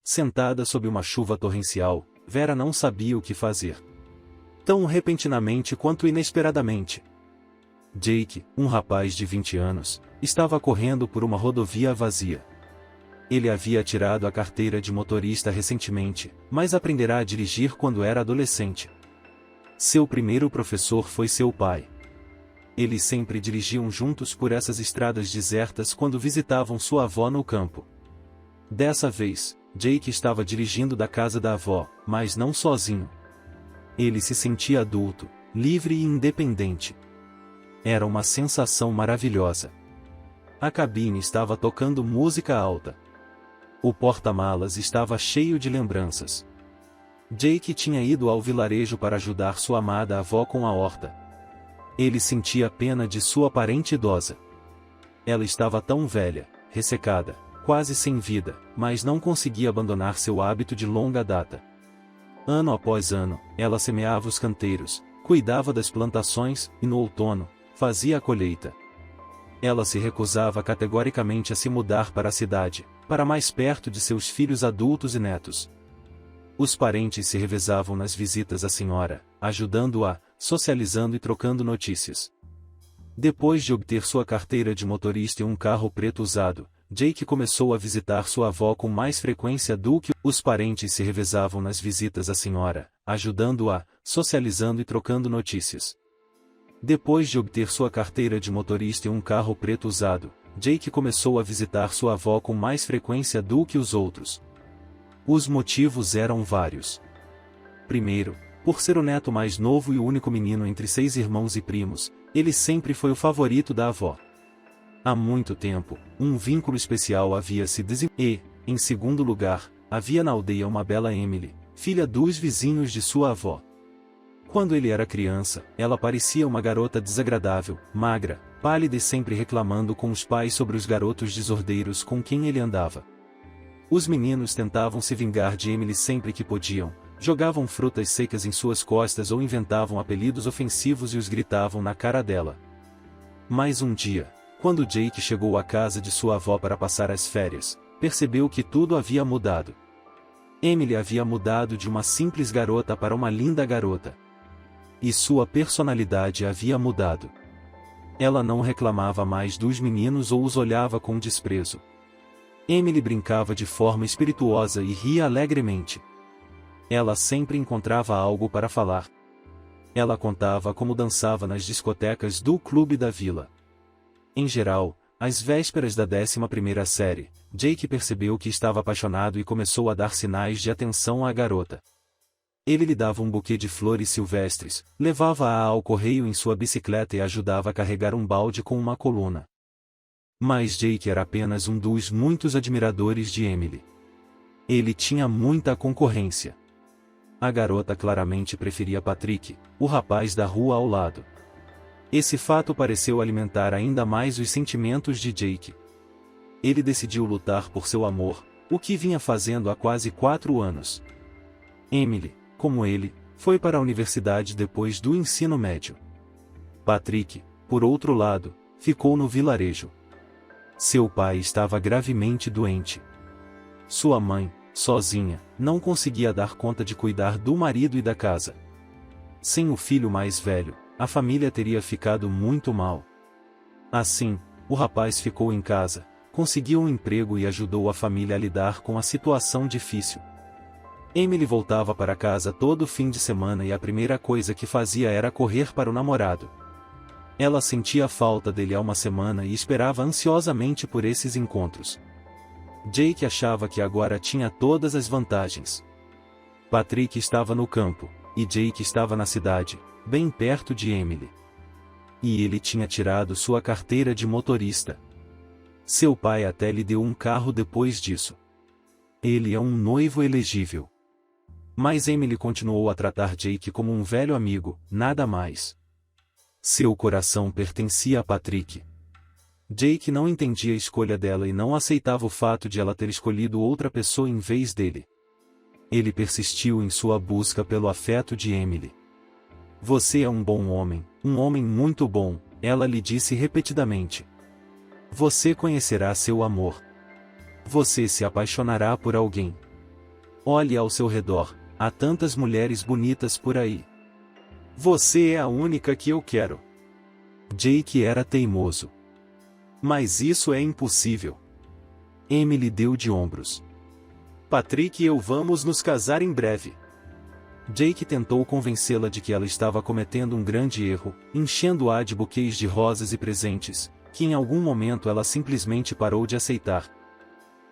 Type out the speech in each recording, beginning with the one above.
sentada sob uma chuva torrencial, Vera não sabia o que fazer. Tão repentinamente quanto inesperadamente. Jake, um rapaz de 20 anos, estava correndo por uma rodovia vazia. Ele havia tirado a carteira de motorista recentemente, mas aprenderá a dirigir quando era adolescente. Seu primeiro professor foi seu pai. Eles sempre dirigiam juntos por essas estradas desertas quando visitavam sua avó no campo. Dessa vez, Jake estava dirigindo da casa da avó, mas não sozinho. Ele se sentia adulto, livre e independente. Era uma sensação maravilhosa. A cabine estava tocando música alta. O porta-malas estava cheio de lembranças. Jake tinha ido ao vilarejo para ajudar sua amada avó com a horta. Ele sentia pena de sua parente idosa. Ela estava tão velha, ressecada, quase sem vida, mas não conseguia abandonar seu hábito de longa data. Ano após ano, ela semeava os canteiros, cuidava das plantações e no outono, fazia a colheita. Ela se recusava categoricamente a se mudar para a cidade, para mais perto de seus filhos adultos e netos. Os parentes se revezavam nas visitas à senhora, ajudando-a, socializando e trocando notícias. Depois de obter sua carteira de motorista e um carro preto usado, Jake começou a visitar sua avó com mais frequência do que os parentes se revezavam nas visitas à senhora, ajudando-a, socializando e trocando notícias. Depois de obter sua carteira de motorista e um carro preto usado, Jake começou a visitar sua avó com mais frequência do que os outros. Os motivos eram vários. Primeiro, por ser o neto mais novo e o único menino entre 6 irmãos e primos, ele sempre foi o favorito da avó. Há muito tempo, um vínculo especial havia se desenvolvido e, em segundo lugar, havia na aldeia uma bela Emily, filha dos vizinhos de sua avó. Quando ele era criança, ela parecia uma garota desagradável, magra, pálida e sempre reclamando com os pais sobre os garotos desordeiros com quem ele andava. Os meninos tentavam se vingar de Emily sempre que podiam, jogavam frutas secas em suas costas ou inventavam apelidos ofensivos e os gritavam na cara dela. Mas um dia, quando Jake chegou à casa de sua avó para passar as férias, percebeu que tudo havia mudado. Emily havia mudado de uma simples garota para uma linda garota. E sua personalidade havia mudado. Ela não reclamava mais dos meninos ou os olhava com desprezo. Emily brincava de forma espirituosa e ria alegremente. Ela sempre encontrava algo para falar. Ela contava como dançava nas discotecas do clube da vila. Em geral, às vésperas da 11ª série, Jake percebeu que estava apaixonado e começou a dar sinais de atenção à garota. Ele lhe dava um buquê de flores silvestres, levava-a ao correio em sua bicicleta e ajudava a carregar um balde com uma coluna. Mas Jake era apenas um dos muitos admiradores de Emily. Ele tinha muita concorrência. A garota claramente preferia Patrick, o rapaz da rua ao lado. Esse fato pareceu alimentar ainda mais os sentimentos de Jake. Ele decidiu lutar por seu amor, o que vinha fazendo há quase 4 anos. Emily, como ele, foi para a universidade depois do ensino médio. Patrick, por outro lado, ficou no vilarejo. Seu pai estava gravemente doente. Sua mãe, sozinha, não conseguia dar conta de cuidar do marido e da casa. Sem o filho mais velho, a família teria ficado muito mal. Assim, o rapaz ficou em casa, conseguiu um emprego e ajudou a família a lidar com a situação difícil. Emily voltava para casa todo fim de semana e a primeira coisa que fazia era correr para o namorado. Ela sentia falta dele há uma semana e esperava ansiosamente por esses encontros. Jake achava que agora tinha todas as vantagens. Patrick estava no campo, e Jake estava na cidade, bem perto de Emily. E ele tinha tirado sua carteira de motorista. Seu pai até lhe deu um carro depois disso. Ele é um noivo elegível. Mas Emily continuou a tratar Jake como um velho amigo, nada mais. Seu coração pertencia a Patrick. Jake não entendia a escolha dela e não aceitava o fato de ela ter escolhido outra pessoa em vez dele. Ele persistiu em sua busca pelo afeto de Emily. Você é um bom homem, um homem muito bom, ela lhe disse repetidamente. Você conhecerá seu amor. Você se apaixonará por alguém. Olhe ao seu redor, há tantas mulheres bonitas por aí. Você é a única que eu quero. Jake era teimoso. Mas isso é impossível. Emily deu de ombros. Patrick e eu vamos nos casar em breve. Jake tentou convencê-la de que ela estava cometendo um grande erro, enchendo-a de buquês de rosas e presentes, que em algum momento ela simplesmente parou de aceitar.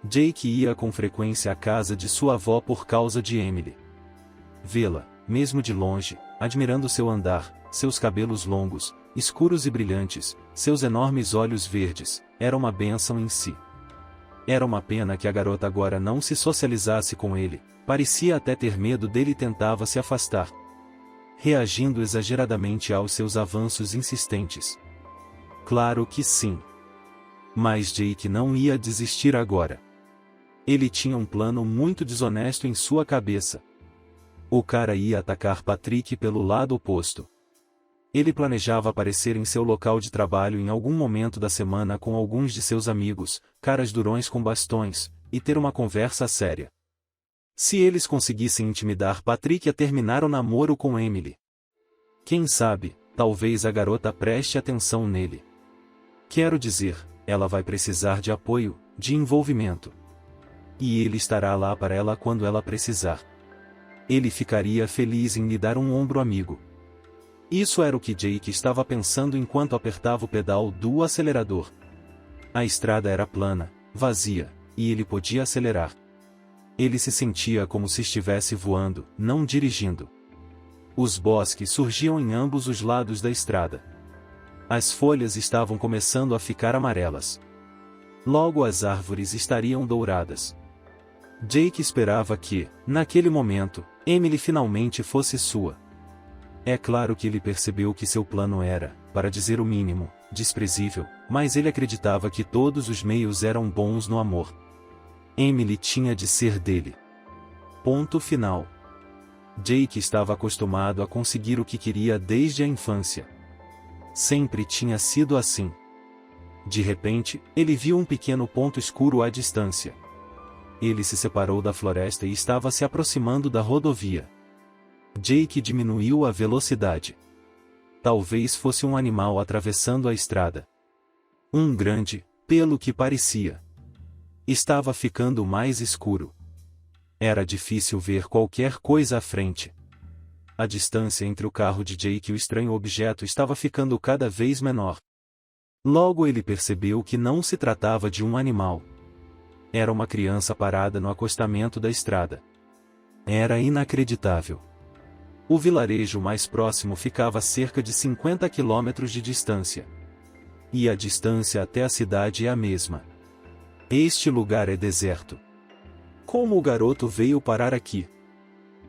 Jake ia com frequência à casa de sua avó por causa de Emily. Vê-la, mesmo de longe, admirando seu andar, seus cabelos longos, escuros e brilhantes, seus enormes olhos verdes, era uma bênção em si. Era uma pena que a garota agora não se socializasse com ele, parecia até ter medo dele e tentava se afastar, reagindo exageradamente aos seus avanços insistentes. Claro que sim. Mas Jake não ia desistir agora. Ele tinha um plano muito desonesto em sua cabeça. O cara ia atacar Patrick pelo lado oposto. Ele planejava aparecer em seu local de trabalho em algum momento da semana com alguns de seus amigos, caras durões com bastões, e ter uma conversa séria. Se eles conseguissem intimidar Patrick a terminar o namoro com Emily. Quem sabe, talvez a garota preste atenção nele. Quero dizer, ela vai precisar de apoio, de envolvimento. E ele estará lá para ela quando ela precisar. Ele ficaria feliz em lhe dar um ombro amigo. Isso era o que Jake estava pensando enquanto apertava o pedal do acelerador. A estrada era plana, vazia, e ele podia acelerar. Ele se sentia como se estivesse voando, não dirigindo. Os bosques surgiam em ambos os lados da estrada. As folhas estavam começando a ficar amarelas. Logo as árvores estariam douradas. Jake esperava que, naquele momento, Emily finalmente fosse sua. É claro que ele percebeu que seu plano era, para dizer o mínimo, desprezível, mas ele acreditava que todos os meios eram bons no amor. Emily tinha de ser dele. Ponto final. Jake estava acostumado a conseguir o que queria desde a infância. Sempre tinha sido assim. De repente, ele viu um pequeno ponto escuro à distância. Ele se separou da floresta e estava se aproximando da rodovia. Jake diminuiu a velocidade. Talvez fosse um animal atravessando a estrada. Um grande, pelo que parecia. Estava ficando mais escuro. Era difícil ver qualquer coisa à frente. A distância entre o carro de Jake e o estranho objeto estava ficando cada vez menor. Logo ele percebeu que não se tratava de um animal. Era uma criança parada no acostamento da estrada. Era inacreditável. O vilarejo mais próximo ficava a cerca de 50 quilômetros de distância. E a distância até a cidade é a mesma. Este lugar é deserto. Como o garoto veio parar aqui?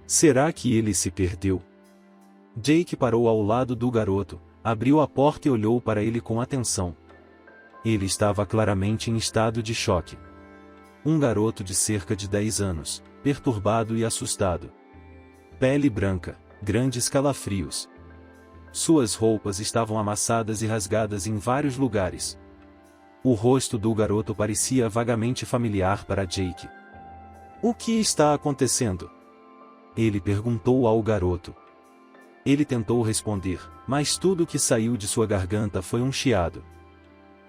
Será que ele se perdeu? Jake parou ao lado do garoto, abriu a porta e olhou para ele com atenção. Ele estava claramente em estado de choque. Um garoto de cerca de 10 anos, perturbado e assustado. Pele branca, grandes calafrios. Suas roupas estavam amassadas e rasgadas em vários lugares. O rosto do garoto parecia vagamente familiar para Jake. O que está acontecendo? Ele perguntou ao garoto. Ele tentou responder, mas tudo que saiu de sua garganta foi um chiado.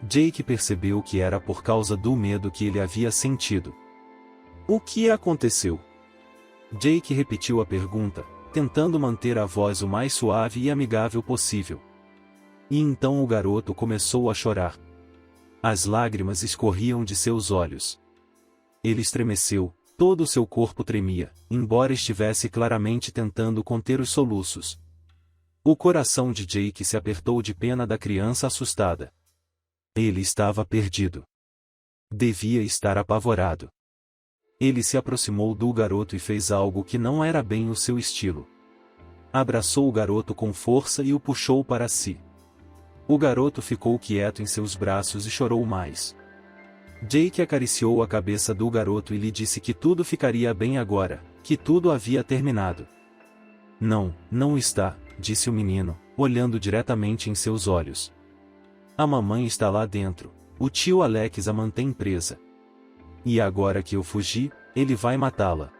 Jake percebeu que era por causa do medo que ele havia sentido. O que aconteceu? Jake repetiu a pergunta, tentando manter a voz o mais suave e amigável possível. E então o garoto começou a chorar. As lágrimas escorriam de seus olhos. Ele estremeceu, todo o seu corpo tremia, embora estivesse claramente tentando conter os soluços. O coração de Jake se apertou de pena da criança assustada. Ele estava perdido. Devia estar apavorado. Ele se aproximou do garoto e fez algo que não era bem o seu estilo. Abraçou o garoto com força e o puxou para si. O garoto ficou quieto em seus braços e chorou mais. Jake acariciou a cabeça do garoto e lhe disse que tudo ficaria bem agora, que tudo havia terminado. Não, não está, disse o menino, olhando diretamente em seus olhos. A mamãe está lá dentro, o tio Alex a mantém presa. E agora que eu fugi, ele vai matá-la.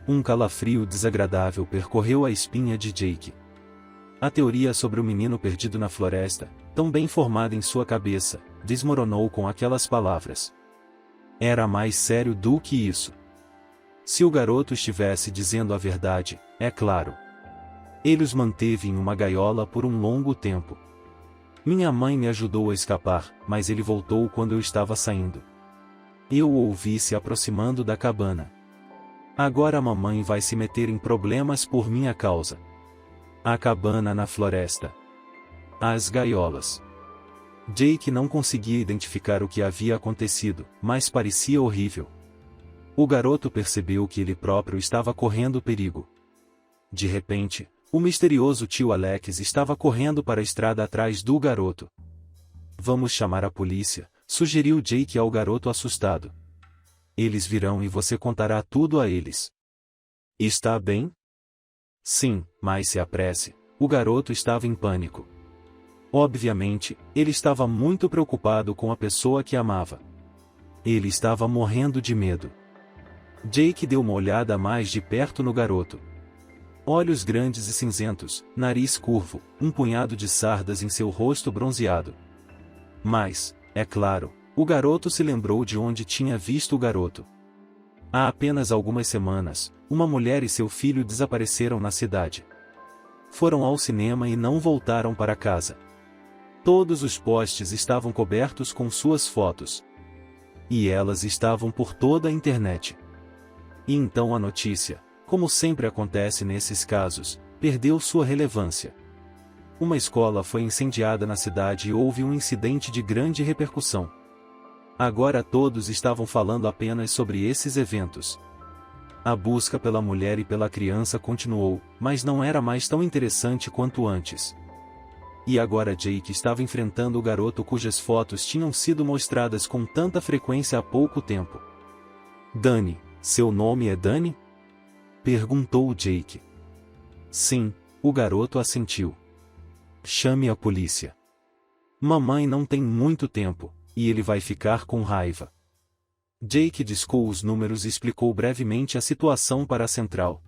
Um calafrio desagradável percorreu a espinha de Jake. A teoria sobre o menino perdido na floresta, tão bem formada em sua cabeça, desmoronou com aquelas palavras. Era mais sério do que isso. Se o garoto estivesse dizendo a verdade, é claro. Ele os manteve em uma gaiola por um longo tempo. Minha mãe me ajudou a escapar, mas ele voltou quando eu estava saindo. Eu o ouvi se aproximando da cabana. Agora a mamãe vai se meter em problemas por minha causa. A cabana na floresta. As gaiolas. Jake não conseguia identificar o que havia acontecido, mas parecia horrível. O garoto percebeu que ele próprio estava correndo perigo. De repente, o misterioso tio Alex estava correndo para a estrada atrás do garoto. Vamos chamar a polícia, sugeriu Jake ao garoto assustado. Eles virão e você contará tudo a eles. Está bem? Sim, mas se apresse. O garoto estava em pânico. Obviamente, ele estava muito preocupado com a pessoa que amava. Ele estava morrendo de medo. Jake deu uma olhada mais de perto no garoto. Olhos grandes e cinzentos, nariz curvo, um punhado de sardas em seu rosto bronzeado. Mas, é claro, o garoto se lembrou de onde tinha visto o garoto. Há apenas algumas semanas, uma mulher e seu filho desapareceram na cidade. Foram ao cinema e não voltaram para casa. Todos os postes estavam cobertos com suas fotos. E elas estavam por toda a internet. E então a notícia, como sempre acontece nesses casos, perdeu sua relevância. Uma escola foi incendiada na cidade e houve um incidente de grande repercussão. Agora todos estavam falando apenas sobre esses eventos. A busca pela mulher e pela criança continuou, mas não era mais tão interessante quanto antes. E agora Jake estava enfrentando o garoto cujas fotos tinham sido mostradas com tanta frequência há pouco tempo. Danny, seu nome é Danny? Perguntou Jake. Sim, o garoto assentiu. Chame a polícia. Mamãe não tem muito tempo, e ele vai ficar com raiva. Jake discou os números e explicou brevemente a situação para a central.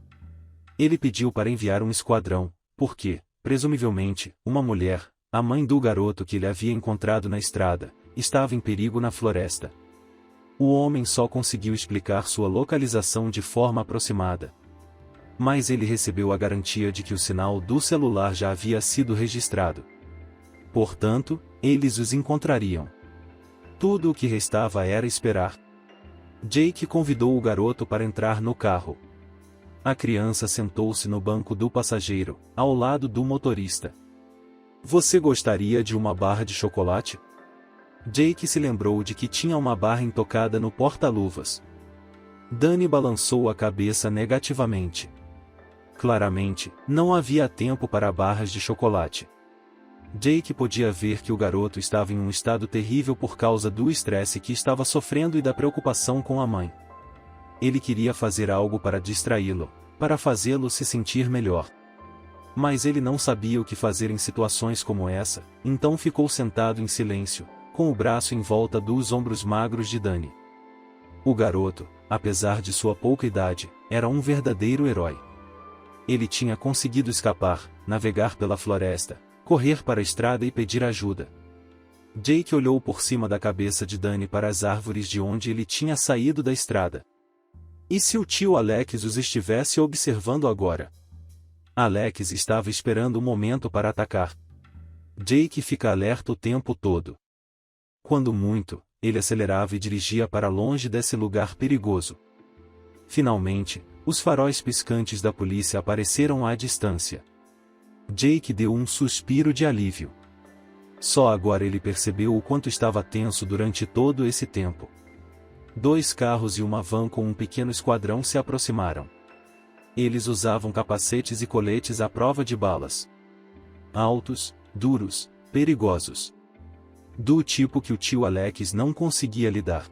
Ele pediu para enviar um esquadrão, porque, presumivelmente, uma mulher, a mãe do garoto que ele havia encontrado na estrada, estava em perigo na floresta. O homem só conseguiu explicar sua localização de forma aproximada. Mas ele recebeu a garantia de que o sinal do celular já havia sido registrado. Portanto, eles os encontrariam. Tudo o que restava era esperar. Jake convidou o garoto para entrar no carro. A criança sentou-se no banco do passageiro, ao lado do motorista. Você gostaria de uma barra de chocolate? Jake se lembrou de que tinha uma barra intocada no porta-luvas. Danny balançou a cabeça negativamente. Claramente, não havia tempo para barras de chocolate. Jake podia ver que o garoto estava em um estado terrível por causa do estresse que estava sofrendo e da preocupação com a mãe. Ele queria fazer algo para distraí-lo, para fazê-lo se sentir melhor. Mas ele não sabia o que fazer em situações como essa, então ficou sentado em silêncio, com o braço em volta dos ombros magros de Danny. O garoto, apesar de sua pouca idade, era um verdadeiro herói. Ele tinha conseguido escapar, navegar pela floresta, correr para a estrada e pedir ajuda. Jake olhou por cima da cabeça de Danny para as árvores de onde ele tinha saído da estrada. E se o tio Alex os estivesse observando agora? Alex estava esperando o momento para atacar. Jake fica alerta o tempo todo. Quando muito, ele acelerava e dirigia para longe desse lugar perigoso. Finalmente, os faróis piscantes da polícia apareceram à distância. Jake deu um suspiro de alívio. Só agora ele percebeu o quanto estava tenso durante todo esse tempo. 2 carros e uma van com um pequeno esquadrão se aproximaram. Eles usavam capacetes e coletes à prova de balas. Altos, duros, perigosos. Do tipo que o tio Alex não conseguia lidar.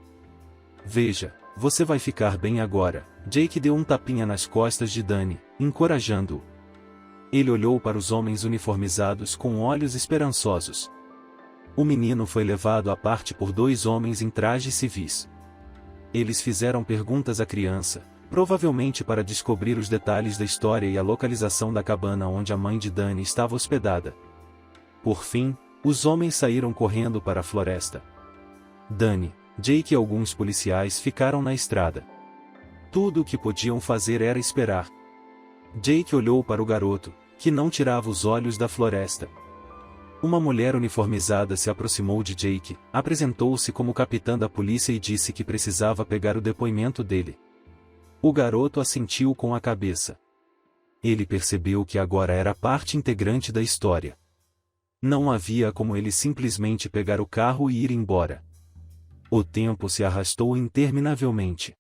Veja, você vai ficar bem agora. Jake deu um tapinha nas costas de Danny, encorajando-o. Ele olhou para os homens uniformizados com olhos esperançosos. O menino foi levado à parte por 2 homens em trajes civis. Eles fizeram perguntas à criança, provavelmente para descobrir os detalhes da história e a localização da cabana onde a mãe de Danny estava hospedada. Por fim, os homens saíram correndo para a floresta. Danny, Jake e alguns policiais ficaram na estrada. Tudo o que podiam fazer era esperar. Jake olhou para o garoto, que não tirava os olhos da floresta. Uma mulher uniformizada se aproximou de Jake, apresentou-se como capitã da polícia e disse que precisava pegar o depoimento dele. O garoto assentiu com a cabeça. Ele percebeu que agora era parte integrante da história. Não havia como ele simplesmente pegar o carro e ir embora. O tempo se arrastou interminavelmente.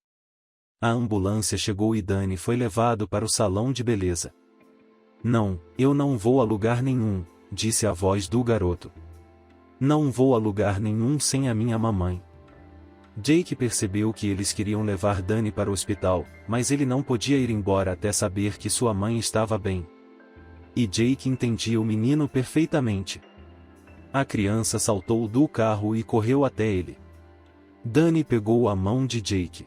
A ambulância chegou e Danny foi levado para o salão de beleza. Não, eu não vou a lugar nenhum, disse a voz do garoto. Não vou a lugar nenhum sem a minha mamãe. Jake percebeu que eles queriam levar Danny para o hospital, mas ele não podia ir embora até saber que sua mãe estava bem. E Jake entendia o menino perfeitamente. A criança saltou do carro e correu até ele. Danny pegou a mão de Jake.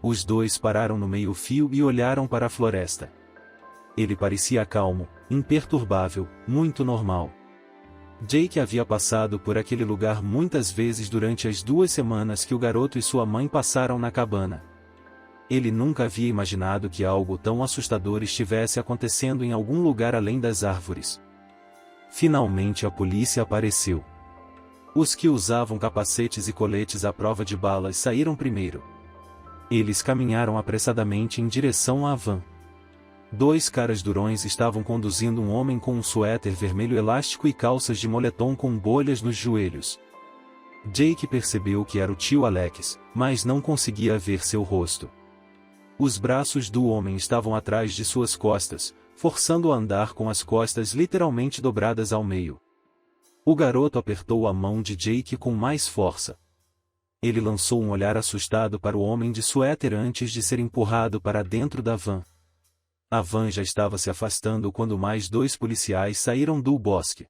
Os dois pararam no meio-fio e olharam para a floresta. Ele parecia calmo, imperturbável, muito normal. Jake havia passado por aquele lugar muitas vezes durante as 2 semanas que o garoto e sua mãe passaram na cabana. Ele nunca havia imaginado que algo tão assustador estivesse acontecendo em algum lugar além das árvores. Finalmente a polícia apareceu. Os que usavam capacetes e coletes à prova de balas saíram primeiro. Eles caminharam apressadamente em direção à van. 2 caras durões estavam conduzindo um homem com um suéter vermelho elástico e calças de moletom com bolhas nos joelhos. Jake percebeu que era o tio Alex, mas não conseguia ver seu rosto. Os braços do homem estavam atrás de suas costas, forçando-o a andar com as costas literalmente dobradas ao meio. O garoto apertou a mão de Jake com mais força. Ele lançou um olhar assustado para o homem de suéter antes de ser empurrado para dentro da van. A van já estava se afastando quando mais 2 policiais saíram do bosque.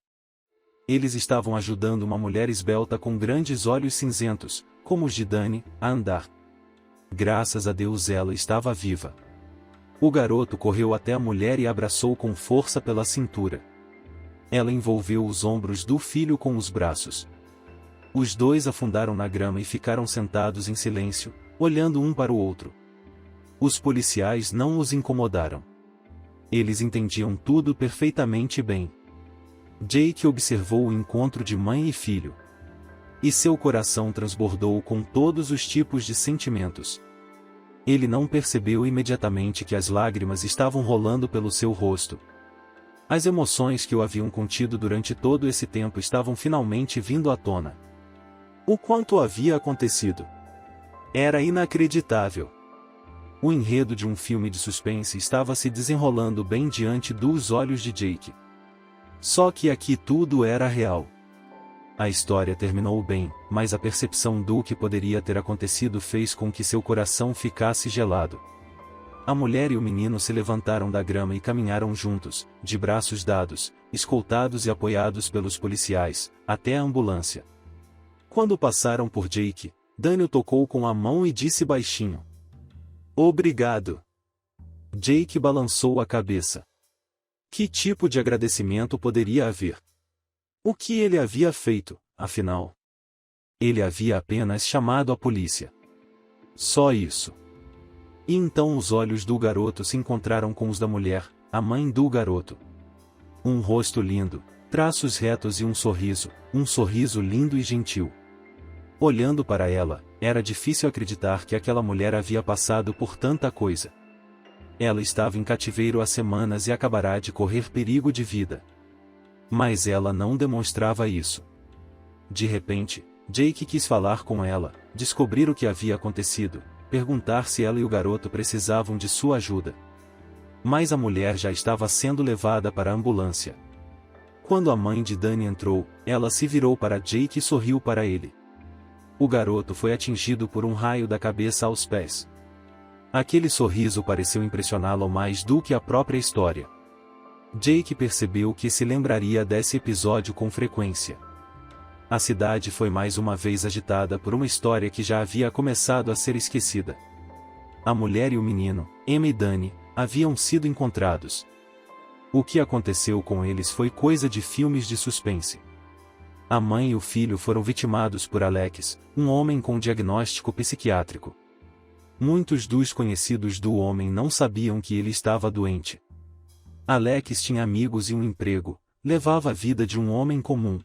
Eles estavam ajudando uma mulher esbelta com grandes olhos cinzentos, como os de Danny, a andar. Graças a Deus ela estava viva. O garoto correu até a mulher e a abraçou com força pela cintura. Ela envolveu os ombros do filho com os braços. Os dois afundaram na grama e ficaram sentados em silêncio, olhando um para o outro. Os policiais não os incomodaram. Eles entendiam tudo perfeitamente bem. Jake observou o encontro de mãe e filho. E seu coração transbordou com todos os tipos de sentimentos. Ele não percebeu imediatamente que as lágrimas estavam rolando pelo seu rosto. As emoções que o haviam contido durante todo esse tempo estavam finalmente vindo à tona. O quanto havia acontecido? Era inacreditável. O enredo de um filme de suspense estava se desenrolando bem diante dos olhos de Jake. Só que aqui tudo era real. A história terminou bem, mas a percepção do que poderia ter acontecido fez com que seu coração ficasse gelado. A mulher e o menino se levantaram da grama e caminharam juntos, de braços dados, escoltados e apoiados pelos policiais, até a ambulância. Quando passaram por Jake, Danny o tocou com a mão e disse baixinho: "Obrigado." Jake balançou a cabeça. Que tipo de agradecimento poderia haver? O que ele havia feito, afinal? Ele havia apenas chamado a polícia. Só isso. E então os olhos do garoto se encontraram com os da mulher, a mãe do garoto. Um rosto lindo, traços retos e um sorriso lindo e gentil. Olhando para ela, era difícil acreditar que aquela mulher havia passado por tanta coisa. Ela estava em cativeiro há semanas e acabará de correr perigo de vida. Mas ela não demonstrava isso. De repente, Jake quis falar com ela, descobrir o que havia acontecido, perguntar se ela e o garoto precisavam de sua ajuda. Mas a mulher já estava sendo levada para a ambulância. Quando a mãe de Danny entrou, ela se virou para Jake e sorriu para ele. O garoto foi atingido por um raio da cabeça aos pés. Aquele sorriso pareceu impressioná-lo mais do que a própria história. Jake percebeu que se lembraria desse episódio com frequência. A cidade foi mais uma vez agitada por uma história que já havia começado a ser esquecida. A mulher e o menino, Emma e Danny, haviam sido encontrados. O que aconteceu com eles foi coisa de filmes de suspense. A mãe e o filho foram vitimados por Alex, um homem com diagnóstico psiquiátrico. Muitos dos conhecidos do homem não sabiam que ele estava doente. Alex tinha amigos e um emprego, levava a vida de um homem comum.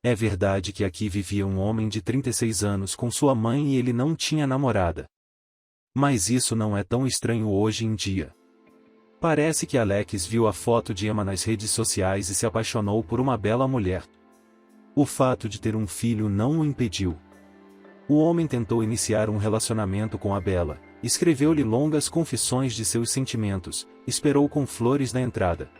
É verdade que aqui vivia um homem de 36 anos com sua mãe e ele não tinha namorada. Mas isso não é tão estranho hoje em dia. Parece que Alex viu a foto de Emma nas redes sociais e se apaixonou por uma bela mulher. O fato de ter um filho não o impediu. O homem tentou iniciar um relacionamento com a Bela, escreveu-lhe longas confissões de seus sentimentos, esperou com flores na entrada.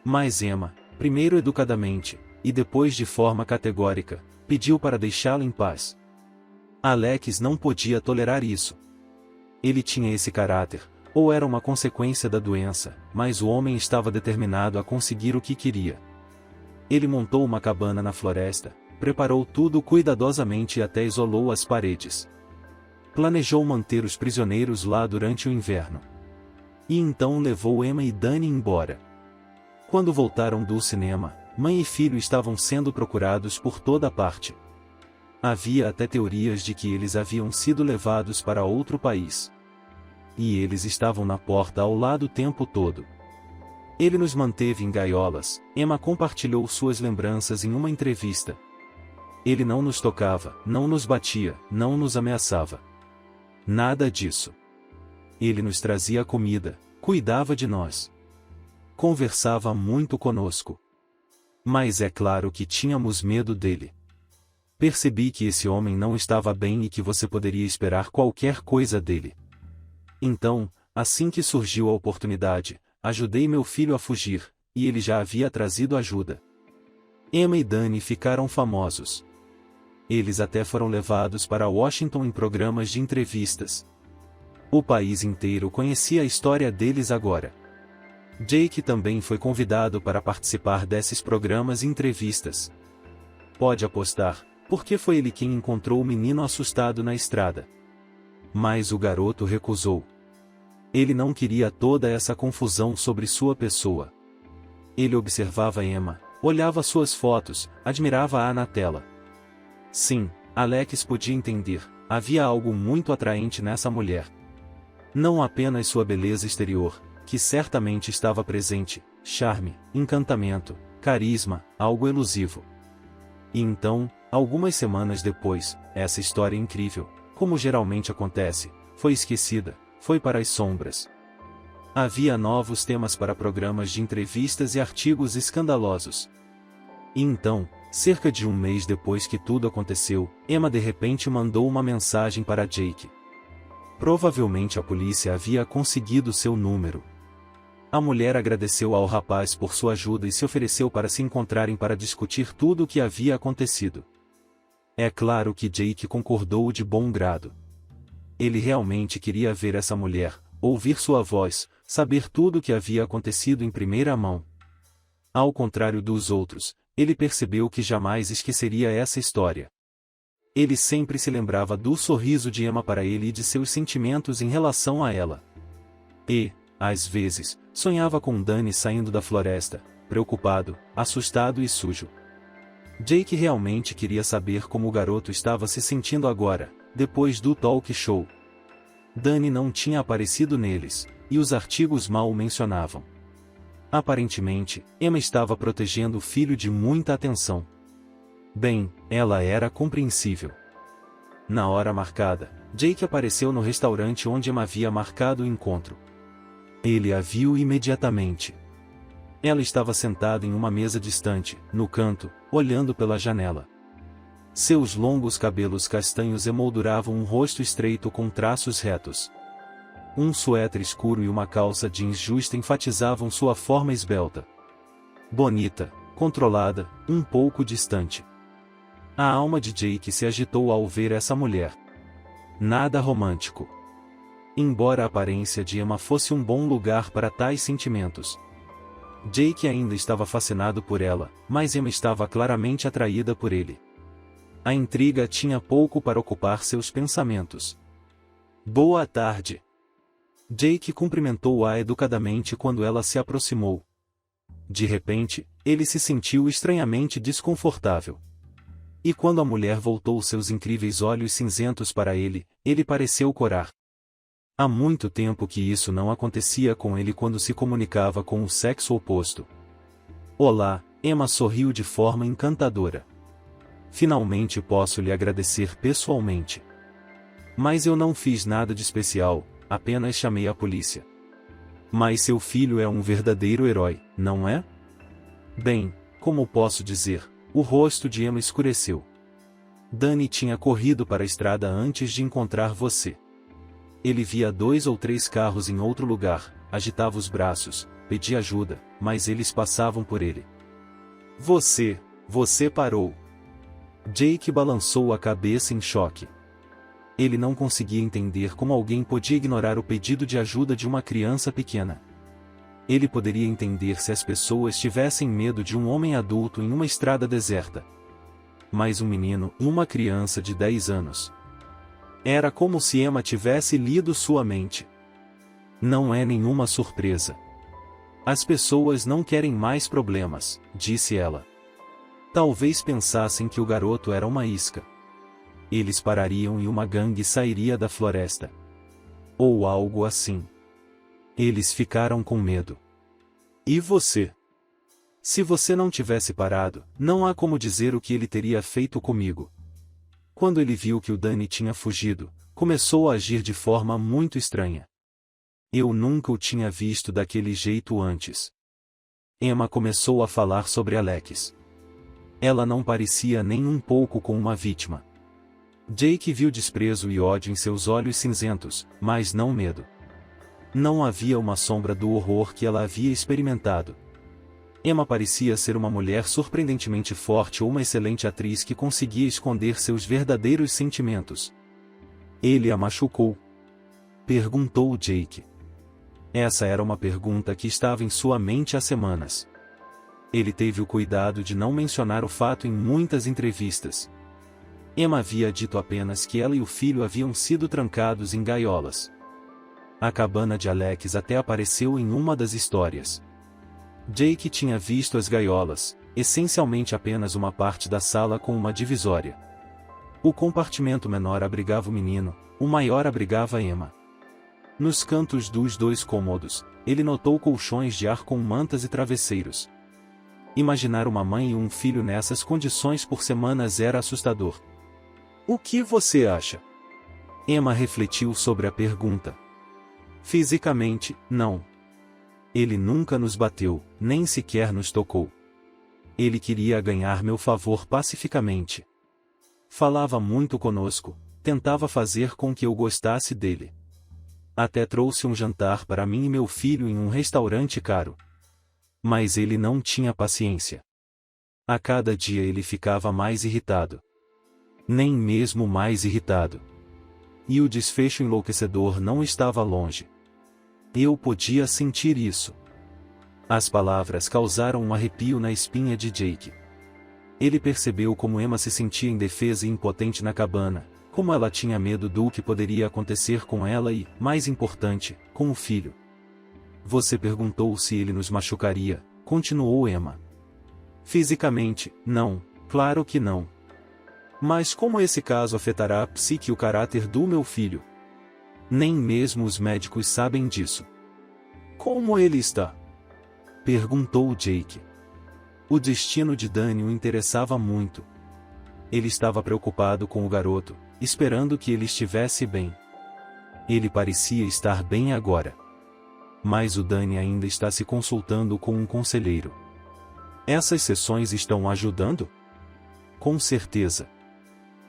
Mas Emma, primeiro educadamente, e depois de forma categórica, pediu para deixá-la em paz. Alex não podia tolerar isso. Ele tinha esse caráter, ou era uma consequência da doença, mas o homem estava determinado a conseguir o que queria. Ele montou uma cabana na floresta, preparou tudo cuidadosamente e até isolou as paredes. Planejou manter os prisioneiros lá durante o inverno. E então levou Emma e Danny embora. Quando voltaram do cinema, mãe e filho estavam sendo procurados por toda parte. Havia até teorias de que eles haviam sido levados para outro país. E eles estavam na porta ao lado o tempo todo. Ele nos manteve em gaiolas, Emma compartilhou suas lembranças em uma entrevista. Ele não nos tocava, não nos batia, não nos ameaçava. Nada disso. Ele nos trazia comida, cuidava de nós. Conversava muito conosco. Mas é claro que tínhamos medo dele. Percebi que esse homem não estava bem e que você poderia esperar qualquer coisa dele. Então, assim que surgiu a oportunidade, ajudei meu filho a fugir, e ele já havia trazido ajuda. Emma e Danny ficaram famosos. Eles até foram levados para Washington em programas de entrevistas. O país inteiro conhecia a história deles agora. Jake também foi convidado para participar desses programas e entrevistas. Pode apostar, porque foi ele quem encontrou o menino assustado na estrada. Mas o garoto recusou. Ele não queria toda essa confusão sobre sua pessoa. Ele observava Emma, olhava suas fotos, admirava-a na tela. Sim, Alex podia entender, havia algo muito atraente nessa mulher. Não apenas sua beleza exterior, que certamente estava presente, charme, encantamento, carisma, algo elusivo. E então, algumas semanas depois, essa história incrível, como geralmente acontece, foi esquecida, foi para as sombras. Havia novos temas para programas de entrevistas e artigos escandalosos. E então, cerca de um mês depois que tudo aconteceu, Emma de repente mandou uma mensagem para Jake. Provavelmente a polícia havia conseguido seu número. A mulher agradeceu ao rapaz por sua ajuda e se ofereceu para se encontrarem para discutir tudo o que havia acontecido. É claro que Jake concordou de bom grado. Ele realmente queria ver essa mulher, ouvir sua voz, saber tudo o que havia acontecido em primeira mão. Ao contrário dos outros, ele percebeu que jamais esqueceria essa história. Ele sempre se lembrava do sorriso de Emma para ele e de seus sentimentos em relação a ela. E, às vezes, sonhava com Danny saindo da floresta, preocupado, assustado e sujo. Jake realmente queria saber como o garoto estava se sentindo agora, depois do talk show. Danny não tinha aparecido neles, e os artigos mal o mencionavam. Aparentemente, Emma estava protegendo o filho de muita atenção. Bem, ela era compreensível. Na hora marcada, Jake apareceu no restaurante onde Emma havia marcado o encontro. Ele a viu imediatamente. Ela estava sentada em uma mesa distante, no canto, olhando pela janela. Seus longos cabelos castanhos emolduravam um rosto estreito com traços retos. Um suéter escuro e uma calça jeans justa enfatizavam sua forma esbelta. Bonita, controlada, um pouco distante. A alma de Jake se agitou ao ver essa mulher. Nada romântico. Embora a aparência de Emma fosse um bom lugar para tais sentimentos. Jake ainda estava fascinado por ela, mas Emma estava claramente atraída por ele. A intriga tinha pouco para ocupar seus pensamentos. Boa tarde. Jake cumprimentou-a educadamente quando ela se aproximou. De repente, ele se sentiu estranhamente desconfortável. E quando a mulher voltou seus incríveis olhos cinzentos para ele, ele pareceu corar. Há muito tempo que isso não acontecia com ele quando se comunicava com o sexo oposto. Olá, Emma sorriu de forma encantadora. Finalmente posso lhe agradecer pessoalmente. Mas eu não fiz nada de especial, apenas chamei a polícia. Mas seu filho é um verdadeiro herói, não é? Bem, como posso dizer, o rosto de Emma escureceu. Danny tinha corrido para a estrada antes de encontrar você. Ele via 2 ou 3 carros em outro lugar, agitava os braços, pedia ajuda, mas eles passavam por ele. Você parou. Jake balançou a cabeça em choque. Ele não conseguia entender como alguém podia ignorar o pedido de ajuda de uma criança pequena. Ele poderia entender se as pessoas tivessem medo de um homem adulto em uma estrada deserta. Mas um menino, uma criança de 10 anos. Era como se Emma tivesse lido sua mente. Não é nenhuma surpresa. As pessoas não querem mais problemas, disse ela. Talvez pensassem que o garoto era uma isca. Eles parariam e uma gangue sairia da floresta. Ou algo assim. Eles ficaram com medo. E você? Se você não tivesse parado, não há como dizer o que ele teria feito comigo. Quando ele viu que o Danny tinha fugido, começou a agir de forma muito estranha. Eu nunca o tinha visto daquele jeito antes. Emma começou a falar sobre Alex. Ela não parecia nem um pouco com uma vítima. Jake viu desprezo e ódio em seus olhos cinzentos, mas não medo. Não havia uma sombra do horror que ela havia experimentado. Emma parecia ser uma mulher surpreendentemente forte ou uma excelente atriz que conseguia esconder seus verdadeiros sentimentos. Ele a machucou? Perguntou Jake. Essa era uma pergunta que estava em sua mente há semanas. Ele teve o cuidado de não mencionar o fato em muitas entrevistas. Emma havia dito apenas que ela e o filho haviam sido trancados em gaiolas. A cabana de Alex até apareceu em uma das histórias. Jake tinha visto as gaiolas, essencialmente apenas uma parte da sala com uma divisória. O compartimento menor abrigava o menino, o maior abrigava Emma. Nos cantos dos 2 cômodos, ele notou colchões de ar com mantas e travesseiros. Imaginar uma mãe e um filho nessas condições por semanas era assustador. O que você acha? Emma refletiu sobre a pergunta. Fisicamente, não. Ele nunca nos bateu, nem sequer nos tocou. Ele queria ganhar meu favor pacificamente. Falava muito conosco, tentava fazer com que eu gostasse dele. Até trouxe um jantar para mim e meu filho em um restaurante caro. Mas ele não tinha paciência. A cada dia ele ficava mais irritado. Nem mesmo mais irritado. E o desfecho enlouquecedor não estava longe. Eu podia sentir isso. As palavras causaram um arrepio na espinha de Jake. Ele percebeu como Emma se sentia indefesa e impotente na cabana, como ela tinha medo do que poderia acontecer com ela e, mais importante, com o filho. Você perguntou se ele nos machucaria, continuou Emma. Fisicamente, não, claro que não. Mas como esse caso afetará a psique e o caráter do meu filho? Nem mesmo os médicos sabem disso. Como ele está? Perguntou Jake. O destino de Danny o interessava muito. Ele estava preocupado com o garoto, esperando que ele estivesse bem. Ele parecia estar bem agora. Mas o Danny ainda está se consultando com um conselheiro. Essas sessões estão ajudando? Com certeza.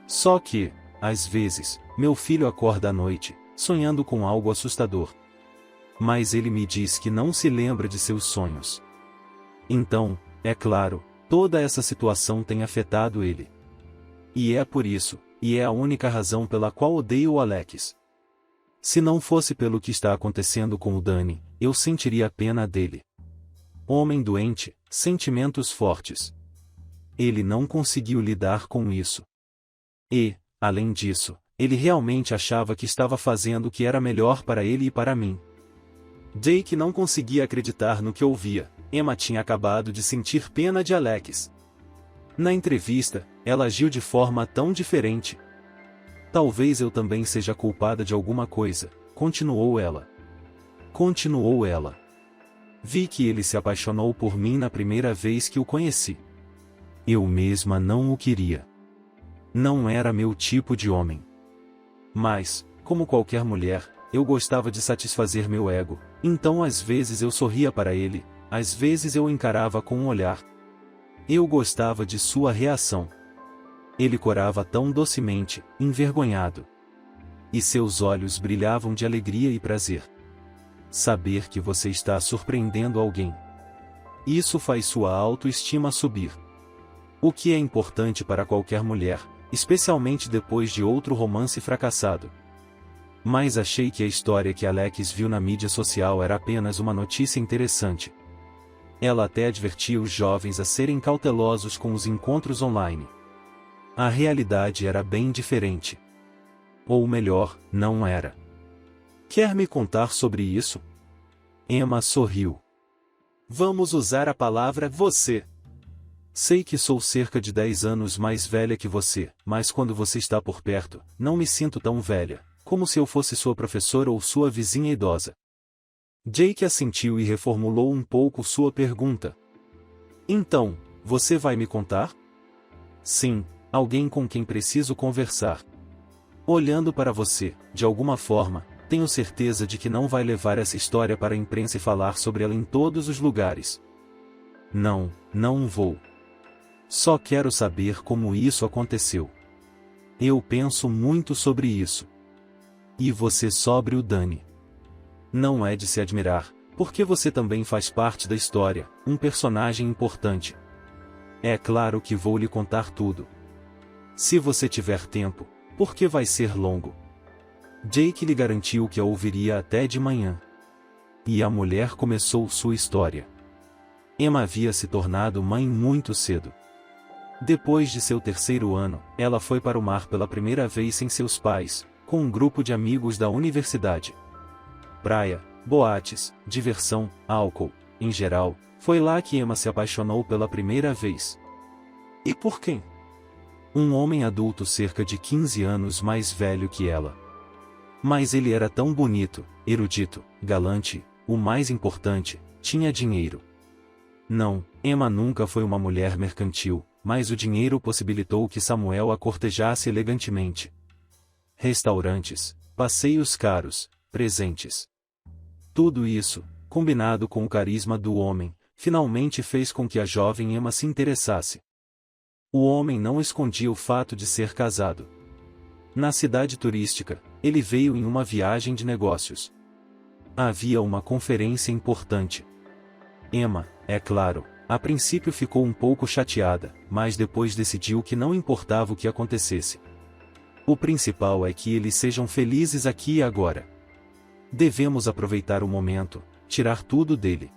Só que, às vezes, meu filho acorda à noite, sonhando com algo assustador. Mas ele me diz que não se lembra de seus sonhos. Então, é claro, toda essa situação tem afetado ele. E é por isso, e é a única razão pela qual odeio o Alex. Se não fosse pelo que está acontecendo com o Danny, eu sentiria pena dele. Homem doente, sentimentos fortes. Ele não conseguiu lidar com isso. E, além disso, ele realmente achava que estava fazendo o que era melhor para ele e para mim. Jake não conseguia acreditar no que ouvia. Emma tinha acabado de sentir pena de Alex. Na entrevista, ela agiu de forma tão diferente. Talvez eu também seja culpada de alguma coisa, continuou ela. Vi que ele se apaixonou por mim na primeira vez que o conheci. Eu mesma não o queria. Não era meu tipo de homem. Mas, como qualquer mulher, eu gostava de satisfazer meu ego, então às vezes eu sorria para ele, às vezes eu o encarava com um olhar. Eu gostava de sua reação. Ele corava tão docemente, envergonhado. E seus olhos brilhavam de alegria e prazer. Saber que você está surpreendendo alguém. Isso faz sua autoestima subir. O que é importante para qualquer mulher, especialmente depois de outro romance fracassado. Mas achei que a história que Alex viu na mídia social era apenas uma notícia interessante. Ela até advertia os jovens a serem cautelosos com os encontros online. A realidade era bem diferente. Ou melhor, não era. Quer me contar sobre isso? Emma sorriu. Vamos usar a palavra você. Sei que sou cerca de 10 anos mais velha que você, mas quando você está por perto, não me sinto tão velha, como se eu fosse sua professora ou sua vizinha idosa. Jake assentiu e reformulou um pouco sua pergunta. Então, você vai me contar? Sim, alguém com quem preciso conversar. Olhando para você, de alguma forma, tenho certeza de que não vai levar essa história para a imprensa e falar sobre ela em todos os lugares. Não vou. Só quero saber como isso aconteceu. Eu penso muito sobre isso. E você sobre o Danny. Não é de se admirar, porque você também faz parte da história, um personagem importante. É claro que vou lhe contar tudo. Se você tiver tempo, porque vai ser longo. Jake lhe garantiu que a ouviria até de manhã. E a mulher começou sua história. Emma havia se tornado mãe muito cedo. Depois de seu 3º ano, ela foi para o mar pela primeira vez sem seus pais, com um grupo de amigos da universidade. Praia, boates, diversão, álcool, em geral, foi lá que Emma se apaixonou pela primeira vez. E por quem? Um homem adulto cerca de 15 anos mais velho que ela. Mas ele era tão bonito, erudito, galante, o mais importante, tinha dinheiro. Não, Emma nunca foi uma mulher mercantil, mas o dinheiro possibilitou que Samuel a cortejasse elegantemente. Restaurantes, passeios caros, presentes. Tudo isso, combinado com o carisma do homem, finalmente fez com que a jovem Emma se interessasse. O homem não escondia o fato de ser casado. Na cidade turística, ele veio em uma viagem de negócios. Havia uma conferência importante. Emma, é claro, a princípio ficou um pouco chateada, mas depois decidiu que não importava o que acontecesse. O principal é que eles sejam felizes aqui e agora. Devemos aproveitar o momento, tirar tudo dele.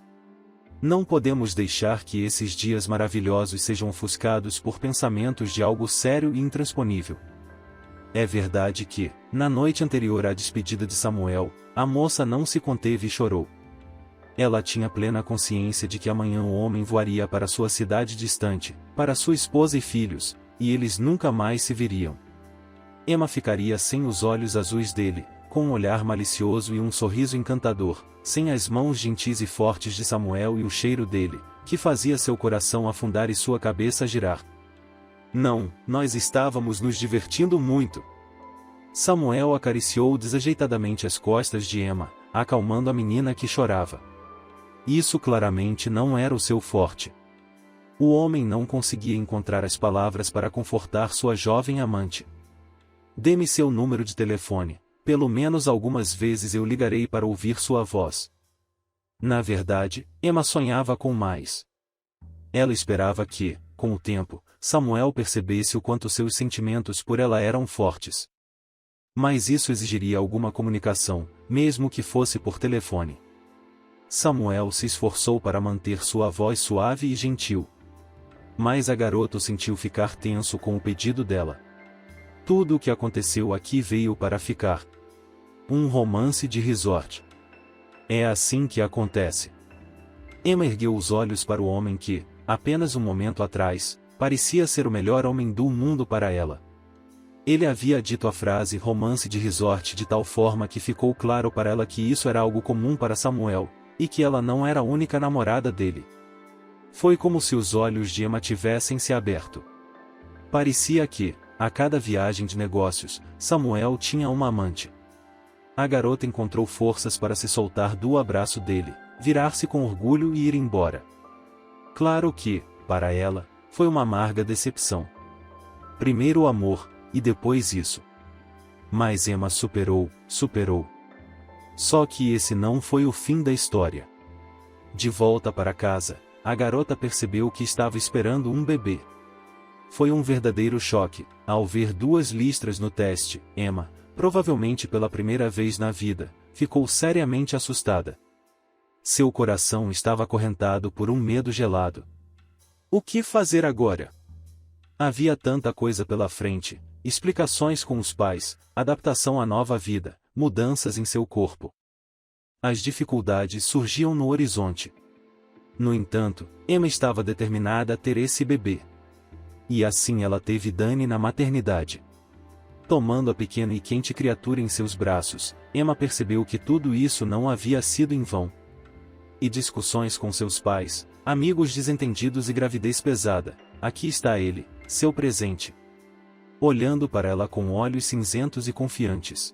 Não podemos deixar que esses dias maravilhosos sejam ofuscados por pensamentos de algo sério e intransponível. É verdade que, na noite anterior à despedida de Samuel, a moça não se conteve e chorou. Ela tinha plena consciência de que amanhã o homem voaria para sua cidade distante, para sua esposa e filhos, e eles nunca mais se viriam. Emma ficaria sem os olhos azuis dele, com um olhar malicioso e um sorriso encantador, sem as mãos gentis e fortes de Samuel e o cheiro dele, que fazia seu coração afundar e sua cabeça girar. Não, nós estávamos nos divertindo muito. Samuel acariciou desajeitadamente as costas de Emma, acalmando a menina que chorava. Isso claramente não era o seu forte. O homem não conseguia encontrar as palavras para confortar sua jovem amante. Dê-me seu número de telefone. Pelo menos algumas vezes eu ligarei para ouvir sua voz. Na verdade, Emma sonhava com mais. Ela esperava que, com o tempo, Samuel percebesse o quanto seus sentimentos por ela eram fortes. Mas isso exigiria alguma comunicação, mesmo que fosse por telefone. Samuel se esforçou para manter sua voz suave e gentil. Mas a garota o sentiu ficar tenso com o pedido dela. Tudo o que aconteceu aqui veio para ficar. Um romance de resort. É assim que acontece. Emma ergueu os olhos para o homem que, apenas um momento atrás, parecia ser o melhor homem do mundo para ela. Ele havia dito a frase romance de resort de tal forma que ficou claro para ela que isso era algo comum para Samuel, e que ela não era a única namorada dele. Foi como se os olhos de Emma tivessem se aberto. Parecia que, a cada viagem de negócios, Samuel tinha uma amante. A garota encontrou forças para se soltar do abraço dele, virar-se com orgulho e ir embora. Claro que, para ela, foi uma amarga decepção. Primeiro o amor, e depois isso. Mas Emma superou. Só que esse não foi o fim da história. De volta para casa, a garota percebeu que estava esperando um bebê. Foi um verdadeiro choque, ao ver 2 listras no teste. Emma, provavelmente pela primeira vez na vida, ficou seriamente assustada. Seu coração estava acorrentado por um medo gelado. O que fazer agora? Havia tanta coisa pela frente, explicações com os pais, adaptação à nova vida, mudanças em seu corpo. As dificuldades surgiam no horizonte. No entanto, Emma estava determinada a ter esse bebê. E assim ela teve Dani na maternidade. Tomando a pequena e quente criatura em seus braços, Emma percebeu que tudo isso não havia sido em vão. E discussões com seus pais, amigos desentendidos e gravidez pesada, aqui está ele, seu presente. Olhando para ela com olhos cinzentos e confiantes.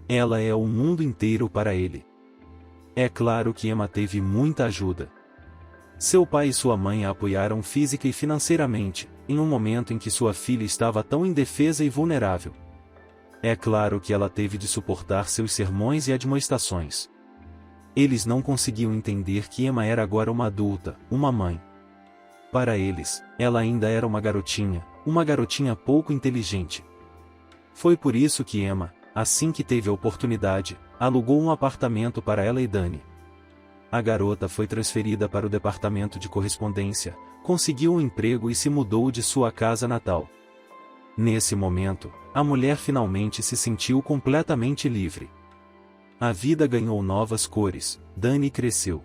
Ela é o mundo inteiro para ele. É claro que Emma teve muita ajuda. Seu pai e sua mãe a apoiaram física e financeiramente, em um momento em que sua filha estava tão indefesa e vulnerável. É claro que ela teve de suportar seus sermões e admoestações. Eles não conseguiam entender que Emma era agora uma adulta, uma mãe. Para eles, ela ainda era uma garotinha pouco inteligente. Foi por isso que Emma, assim que teve a oportunidade, alugou um apartamento para ela e Dani. A garota foi transferida para o departamento de correspondência, conseguiu um emprego e se mudou de sua casa natal. Nesse momento, a mulher finalmente se sentiu completamente livre. A vida ganhou novas cores, Dani cresceu.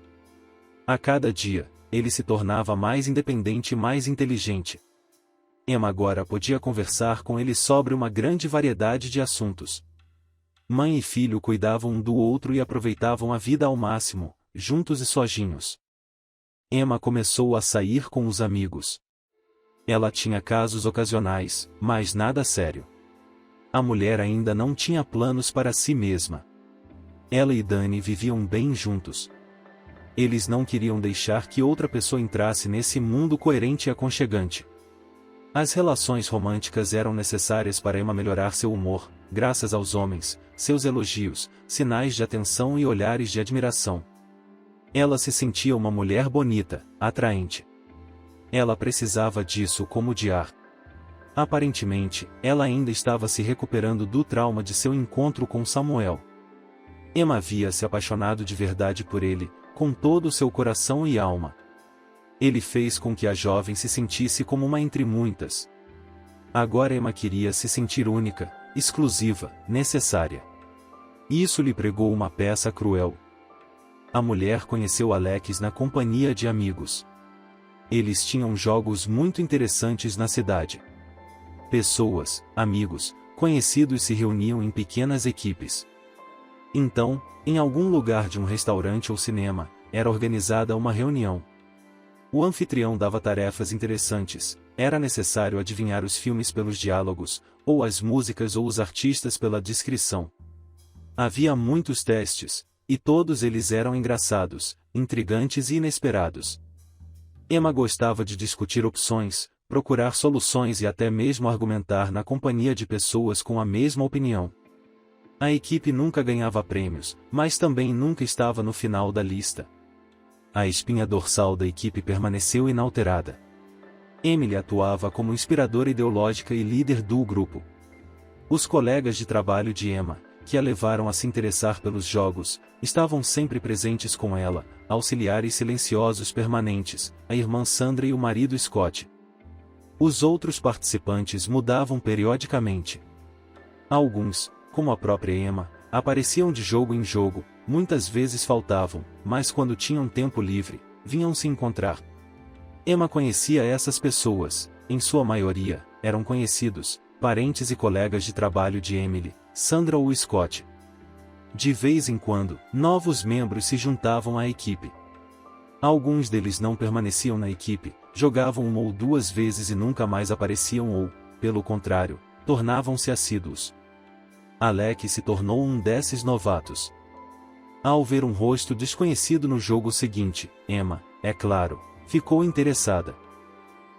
A cada dia, ele se tornava mais independente e mais inteligente. Emma agora podia conversar com ele sobre uma grande variedade de assuntos. Mãe e filho cuidavam um do outro e aproveitavam a vida ao máximo, juntos e sozinhos. Emma começou a sair com os amigos. Ela tinha casos ocasionais, mas nada sério. A mulher ainda não tinha planos para si mesma. Ela e Dani viviam bem juntos. Eles não queriam deixar que outra pessoa entrasse nesse mundo coerente e aconchegante. As relações românticas eram necessárias para Emma melhorar seu humor, graças aos homens, seus elogios, sinais de atenção e olhares de admiração. Ela se sentia uma mulher bonita, atraente. Ela precisava disso como de ar. Aparentemente, ela ainda estava se recuperando do trauma de seu encontro com Samuel. Emma havia se apaixonado de verdade por ele, com todo o seu coração e alma. Ele fez com que a jovem se sentisse como uma entre muitas. Agora Emma queria se sentir única, exclusiva, necessária. Isso lhe pregou uma peça cruel. A mulher conheceu Alex na companhia de amigos. Eles tinham jogos muito interessantes na cidade. Pessoas, amigos, conhecidos se reuniam em pequenas equipes. Então, em algum lugar de um restaurante ou cinema, era organizada uma reunião. O anfitrião dava tarefas interessantes, era necessário adivinhar os filmes pelos diálogos, ou as músicas ou os artistas pela descrição. Havia muitos testes, e todos eles eram engraçados, intrigantes e inesperados. Emma gostava de discutir opções, procurar soluções e até mesmo argumentar na companhia de pessoas com a mesma opinião. A equipe nunca ganhava prêmios, mas também nunca estava no final da lista. A espinha dorsal da equipe permaneceu inalterada. Emily atuava como inspiradora ideológica e líder do grupo. Os colegas de trabalho de Emma, que a levaram a se interessar pelos jogos, estavam sempre presentes com ela, auxiliares silenciosos permanentes, a irmã Sandra e o marido Scott. Os outros participantes mudavam periodicamente. Alguns, como a própria Emma, apareciam de jogo em jogo, muitas vezes faltavam, mas quando tinham tempo livre, vinham se encontrar. Emma conhecia essas pessoas, em sua maioria, eram conhecidos, parentes e colegas de trabalho de Emily, Sandra ou Scott. De vez em quando, novos membros se juntavam à equipe. Alguns deles não permaneciam na equipe, jogavam uma ou duas vezes e nunca mais apareciam ou, pelo contrário, tornavam-se assíduos. Alex se tornou um desses novatos. Ao ver um rosto desconhecido no jogo seguinte, Emma, é claro, ficou interessada.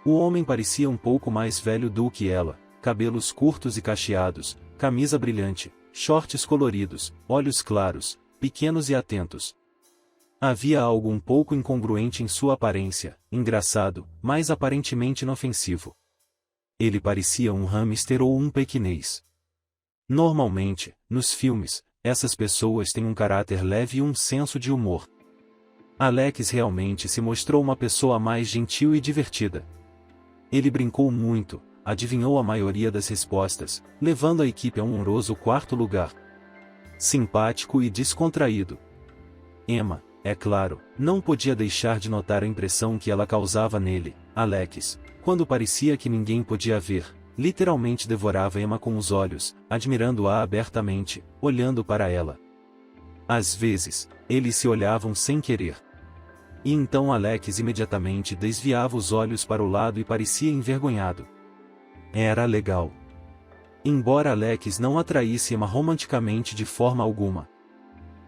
O homem parecia um pouco mais velho do que ela, cabelos curtos e cacheados, camisa brilhante, shorts coloridos, olhos claros, pequenos e atentos. Havia algo um pouco incongruente em sua aparência, engraçado, mas aparentemente inofensivo. Ele parecia um hamster ou um pequinês. Normalmente, nos filmes, essas pessoas têm um caráter leve e um senso de humor. Alex realmente se mostrou uma pessoa mais gentil e divertida. Ele brincou muito, adivinhou a maioria das respostas, levando a equipe a um honroso quarto lugar. Simpático e descontraído. Emma, é claro, não podia deixar de notar a impressão que ela causava nele, Alex, quando parecia que ninguém podia ver, literalmente devorava Emma com os olhos, admirando-a abertamente, olhando para ela. Às vezes, eles se olhavam sem querer. E então Alex imediatamente desviava os olhos para o lado e parecia envergonhado. Era legal. Embora Alex não atraísse Emma romanticamente de forma alguma.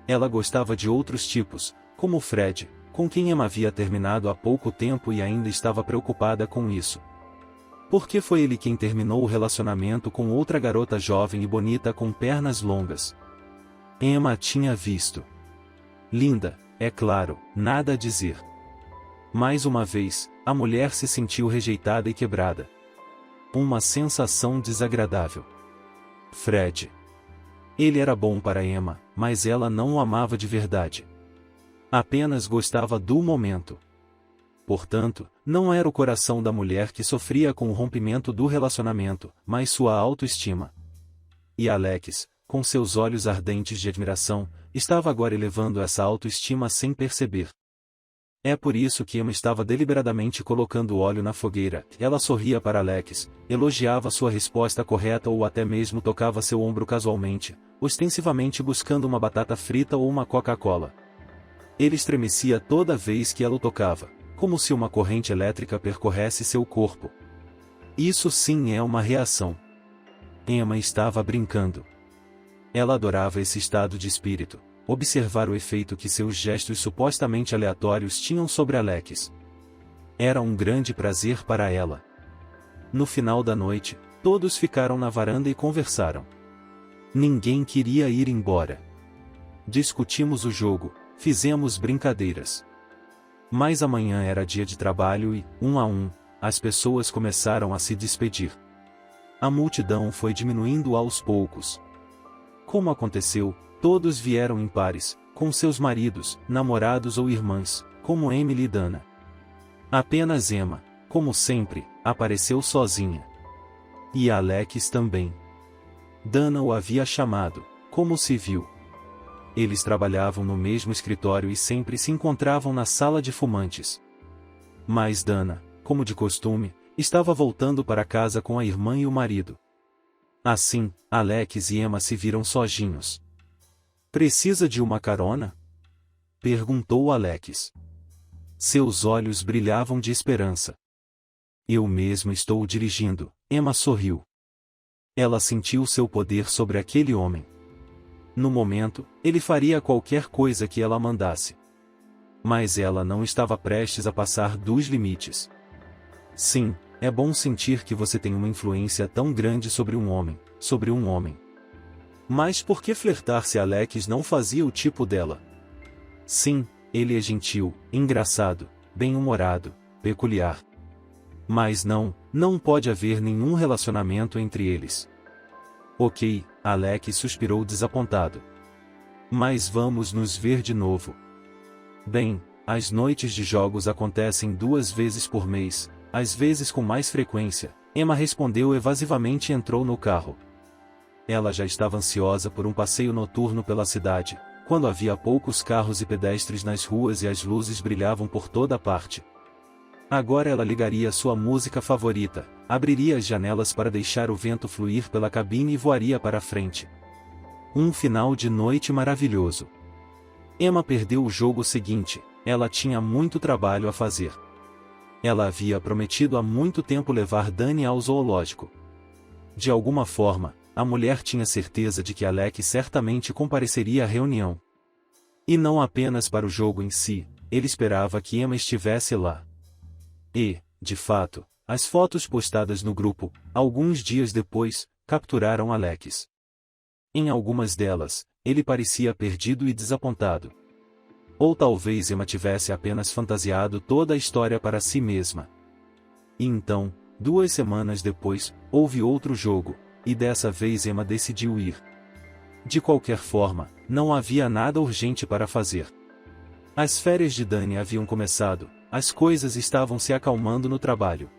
Ela gostava de outros tipos, como Fred, com quem Emma havia terminado há pouco tempo e ainda estava preocupada com isso. Porque foi ele quem terminou o relacionamento com outra garota jovem e bonita com pernas longas. Emma tinha visto. Linda, é claro, nada a dizer. Mais uma vez, a mulher se sentiu rejeitada e quebrada. Uma sensação desagradável. Fred. Ele era bom para Emma, mas ela não o amava de verdade. Apenas gostava do momento. Portanto, não era o coração da mulher que sofria com o rompimento do relacionamento, mas sua autoestima. E Alex, com seus olhos ardentes de admiração, estava agora elevando essa autoestima sem perceber. É por isso que Emma estava deliberadamente colocando óleo na fogueira. Ela sorria para Alex, elogiava sua resposta correta ou até mesmo tocava seu ombro casualmente, ostensivamente buscando uma batata frita ou uma Coca-Cola. Ele estremecia toda vez que ela o tocava, como se uma corrente elétrica percorresse seu corpo. Isso sim é uma reação. Emma estava brincando. Ela adorava esse estado de espírito, observar o efeito que seus gestos supostamente aleatórios tinham sobre Alex. Era um grande prazer para ela. No final da noite, todos ficaram na varanda e conversaram. Ninguém queria ir embora. Discutimos o jogo, fizemos brincadeiras. Mas amanhã era dia de trabalho e, um a um, as pessoas começaram a se despedir. A multidão foi diminuindo aos poucos. Como aconteceu, todos vieram em pares, com seus maridos, namorados ou irmãs, como Emily e Dana. Apenas Emma, como sempre, apareceu sozinha. E Alex também. Dana o havia chamado, como se viu. Eles trabalhavam no mesmo escritório e sempre se encontravam na sala de fumantes. Mas Dana, como de costume, estava voltando para casa com a irmã e o marido. Assim, Alex e Emma se viram sozinhos. Precisa de uma carona? Perguntou Alex. Seus olhos brilhavam de esperança. Eu mesmo estou dirigindo, Emma sorriu. Ela sentiu seu poder sobre aquele homem. No momento, ele faria qualquer coisa que ela mandasse. Mas ela não estava prestes a passar dos limites. Sim, é bom sentir que você tem uma influência tão grande sobre um homem, Mas por que flertar se Alex não fazia o tipo dela? Sim, ele é gentil, engraçado, bem-humorado, peculiar. Mas não pode haver nenhum relacionamento entre eles. Ok, Alex suspirou desapontado. Mas vamos nos ver de novo. Bem, as noites de jogos acontecem 2 vezes por mês, às vezes com mais frequência, Emma respondeu evasivamente e entrou no carro. Ela já estava ansiosa por um passeio noturno pela cidade, quando havia poucos carros e pedestres nas ruas e as luzes brilhavam por toda parte. Agora ela ligaria sua música favorita, abriria as janelas para deixar o vento fluir pela cabine e voaria para a frente. Um final de noite maravilhoso. Emma perdeu o jogo seguinte, ela tinha muito trabalho a fazer. Ela havia prometido há muito tempo levar Danny ao zoológico. De alguma forma, a mulher tinha certeza de que Alex certamente compareceria à reunião. E não apenas para o jogo em si, ele esperava que Emma estivesse lá. E, de fato, as fotos postadas no grupo, alguns dias depois, capturaram Alex. Em algumas delas, ele parecia perdido e desapontado. Ou talvez Emma tivesse apenas fantasiado toda a história para si mesma. E então, 2 semanas depois, houve outro jogo, e dessa vez Emma decidiu ir. De qualquer forma, não havia nada urgente para fazer. As férias de Danny haviam começado, as coisas estavam se acalmando no trabalho.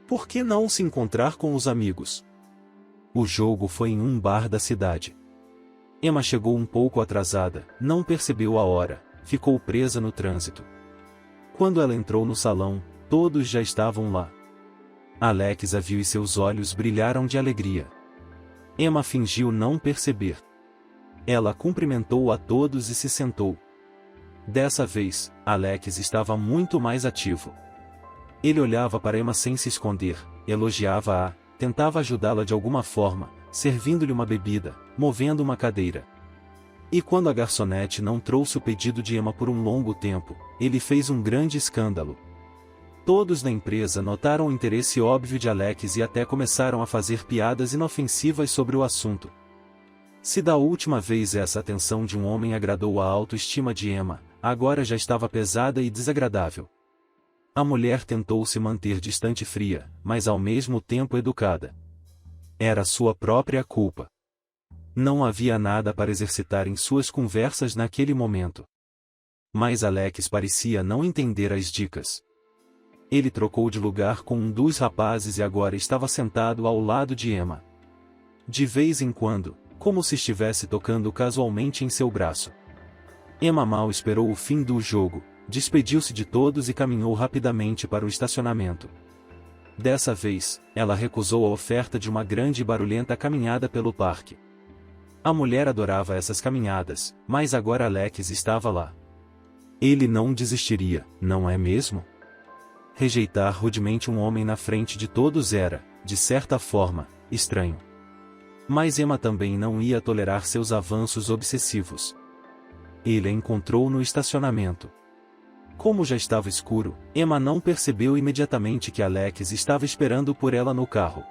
Por que não se encontrar com os amigos? O jogo foi em um bar da cidade. Emma chegou um pouco atrasada, não percebeu a hora, ficou presa no trânsito. Quando ela entrou no salão, todos já estavam lá. Alex a viu e seus olhos brilharam de alegria. Emma fingiu não perceber. Ela cumprimentou a todos e se sentou. Dessa vez, Alex estava muito mais ativo. Ele olhava para Emma sem se esconder, elogiava-a, tentava ajudá-la de alguma forma, servindo-lhe uma bebida, movendo uma cadeira. E quando a garçonete não trouxe o pedido de Emma por um longo tempo, ele fez um grande escândalo. Todos na empresa notaram o interesse óbvio de Alex e até começaram a fazer piadas inofensivas sobre o assunto. Se da última vez essa atenção de um homem agradou a autoestima de Emma, agora já estava pesada e desagradável. A mulher tentou se manter distante e fria, mas ao mesmo tempo educada. Era sua própria culpa. Não havia nada para exercitar em suas conversas naquele momento. Mas Alex parecia não entender as dicas. Ele trocou de lugar com um dos rapazes e agora estava sentado ao lado de Emma. De vez em quando, como se estivesse tocando casualmente em seu braço. Emma mal esperou o fim do jogo, despediu-se de todos e caminhou rapidamente para o estacionamento. Dessa vez, ela recusou a oferta de uma grande e barulhenta caminhada pelo parque. A mulher adorava essas caminhadas, mas agora Alex estava lá. Ele não desistiria, não é mesmo? Rejeitar rudemente um homem na frente de todos era, de certa forma, estranho. Mas Emma também não ia tolerar seus avanços obsessivos. Ele a encontrou no estacionamento. Como já estava escuro, Emma não percebeu imediatamente que Alex estava esperando por ela no carro.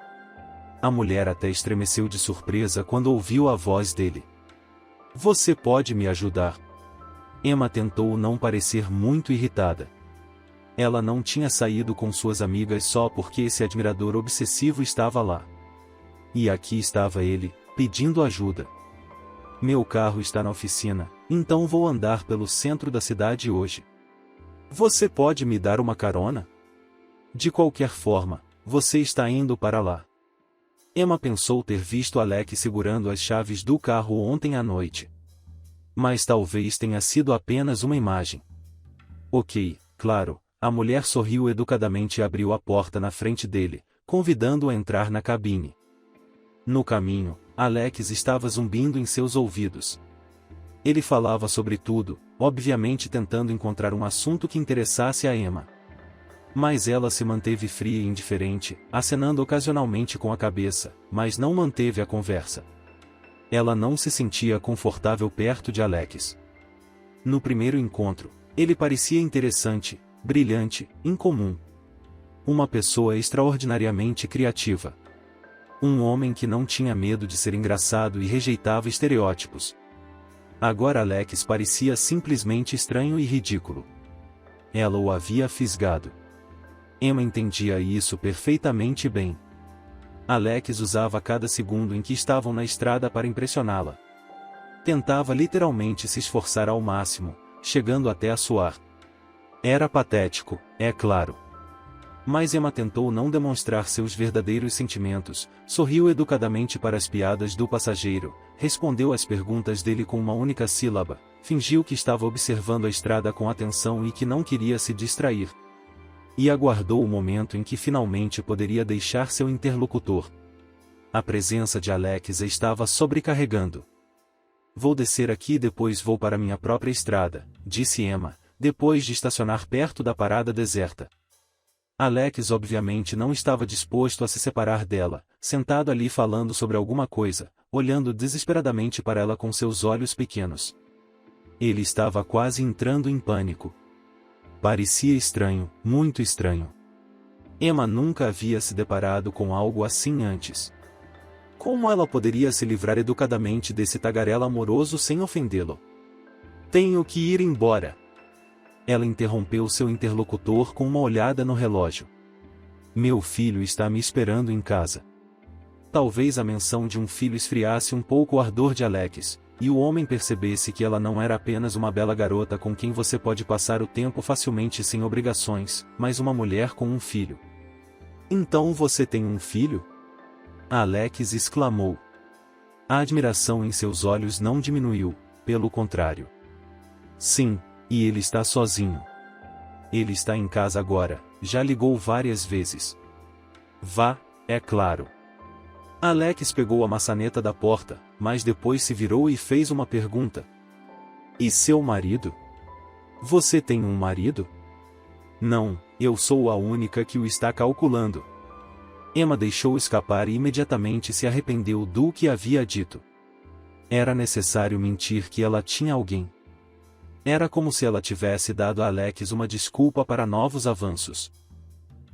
A mulher até estremeceu de surpresa quando ouviu a voz dele. "Você pode me ajudar?" Emma tentou não parecer muito irritada. Ela não tinha saído com suas amigas só porque esse admirador obsessivo estava lá. E aqui estava ele, pedindo ajuda. "Meu carro está na oficina, então vou andar pelo centro da cidade hoje. Você pode me dar uma carona? De qualquer forma, você está indo para lá." Emma pensou ter visto Alex segurando as chaves do carro ontem à noite. Mas talvez tenha sido apenas uma imagem. Ok, claro, a mulher sorriu educadamente e abriu a porta na frente dele, convidando-o a entrar na cabine. No caminho, Alex estava zumbindo em seus ouvidos. Ele falava sobre tudo, obviamente tentando encontrar um assunto que interessasse a Emma. Mas ela se manteve fria e indiferente, acenando ocasionalmente com a cabeça, mas não manteve a conversa. Ela não se sentia confortável perto de Alex. No primeiro encontro, ele parecia interessante, brilhante, incomum. Uma pessoa extraordinariamente criativa. Um homem que não tinha medo de ser engraçado e rejeitava estereótipos. Agora Alex parecia simplesmente estranho e ridículo. Ela o havia fisgado. Emma entendia isso perfeitamente bem. Alex usava cada segundo em que estavam na estrada para impressioná-la. Tentava literalmente se esforçar ao máximo, chegando até a suar. Era patético, é claro. Mas Emma tentou não demonstrar seus verdadeiros sentimentos, sorriu educadamente para as piadas do passageiro, respondeu às perguntas dele com uma única sílaba, fingiu que estava observando a estrada com atenção e que não queria se distrair. E aguardou o momento em que finalmente poderia deixar seu interlocutor. A presença de Alex a estava sobrecarregando. Vou descer aqui e depois vou para minha própria estrada, disse Emma, depois de estacionar perto da parada deserta. Alex obviamente não estava disposto a se separar dela, sentado ali falando sobre alguma coisa, olhando desesperadamente para ela com seus olhos pequenos. Ele estava quase entrando em pânico. Parecia estranho, muito estranho. Emma nunca havia se deparado com algo assim antes. Como ela poderia se livrar educadamente desse tagarela amoroso sem ofendê-lo? Tenho que ir embora. Ela interrompeu seu interlocutor com uma olhada no relógio. Meu filho está me esperando em casa. Talvez a menção de um filho esfriasse um pouco o ardor de Alex, e o homem percebesse que ela não era apenas uma bela garota com quem você pode passar o tempo facilmente sem obrigações, mas uma mulher com um filho. Então você tem um filho? Alex exclamou. A admiração em seus olhos não diminuiu, pelo contrário. Sim, e ele está sozinho. Ele está em casa agora, já ligou várias vezes. Vá, é claro. Alex pegou a maçaneta da porta, mas depois se virou e fez uma pergunta. E seu marido? Você tem um marido? Não, eu sou a única que o está calculando. Emma deixou escapar e imediatamente se arrependeu do que havia dito. Era necessário mentir que ela tinha alguém. Era como se ela tivesse dado a Alex uma desculpa para novos avanços.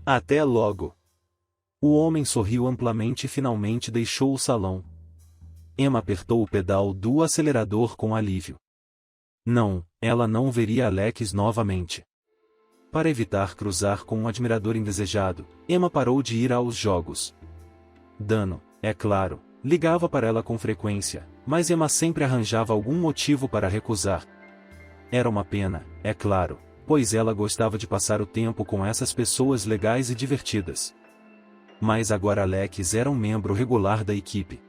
Até logo. O homem sorriu amplamente e finalmente deixou o salão. Emma apertou o pedal do acelerador com alívio. Não, ela não veria Alex novamente. Para evitar cruzar com um admirador indesejado, Emma parou de ir aos jogos. Dano, é claro, ligava para ela com frequência, mas Emma sempre arranjava algum motivo para recusar. Era uma pena, é claro, pois ela gostava de passar o tempo com essas pessoas legais e divertidas. Mas agora Alex era um membro regular da equipe.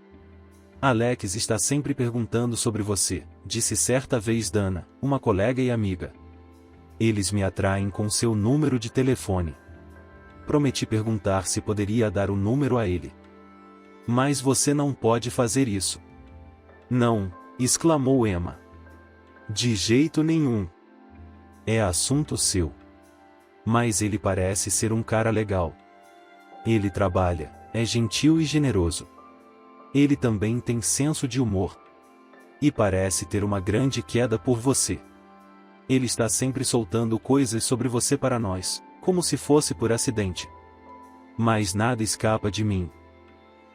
Alex está sempre perguntando sobre você, disse certa vez Dana, uma colega e amiga. Eles me atraem com seu número de telefone. Prometi perguntar se poderia dar o número a ele. Mas você não pode fazer isso. Não, exclamou Emma. De jeito nenhum. É assunto seu. Mas ele parece ser um cara legal. Ele trabalha, é gentil e generoso. Ele também tem senso de humor. E parece ter uma grande queda por você. Ele está sempre soltando coisas sobre você para nós, como se fosse por acidente. Mas nada escapa de mim.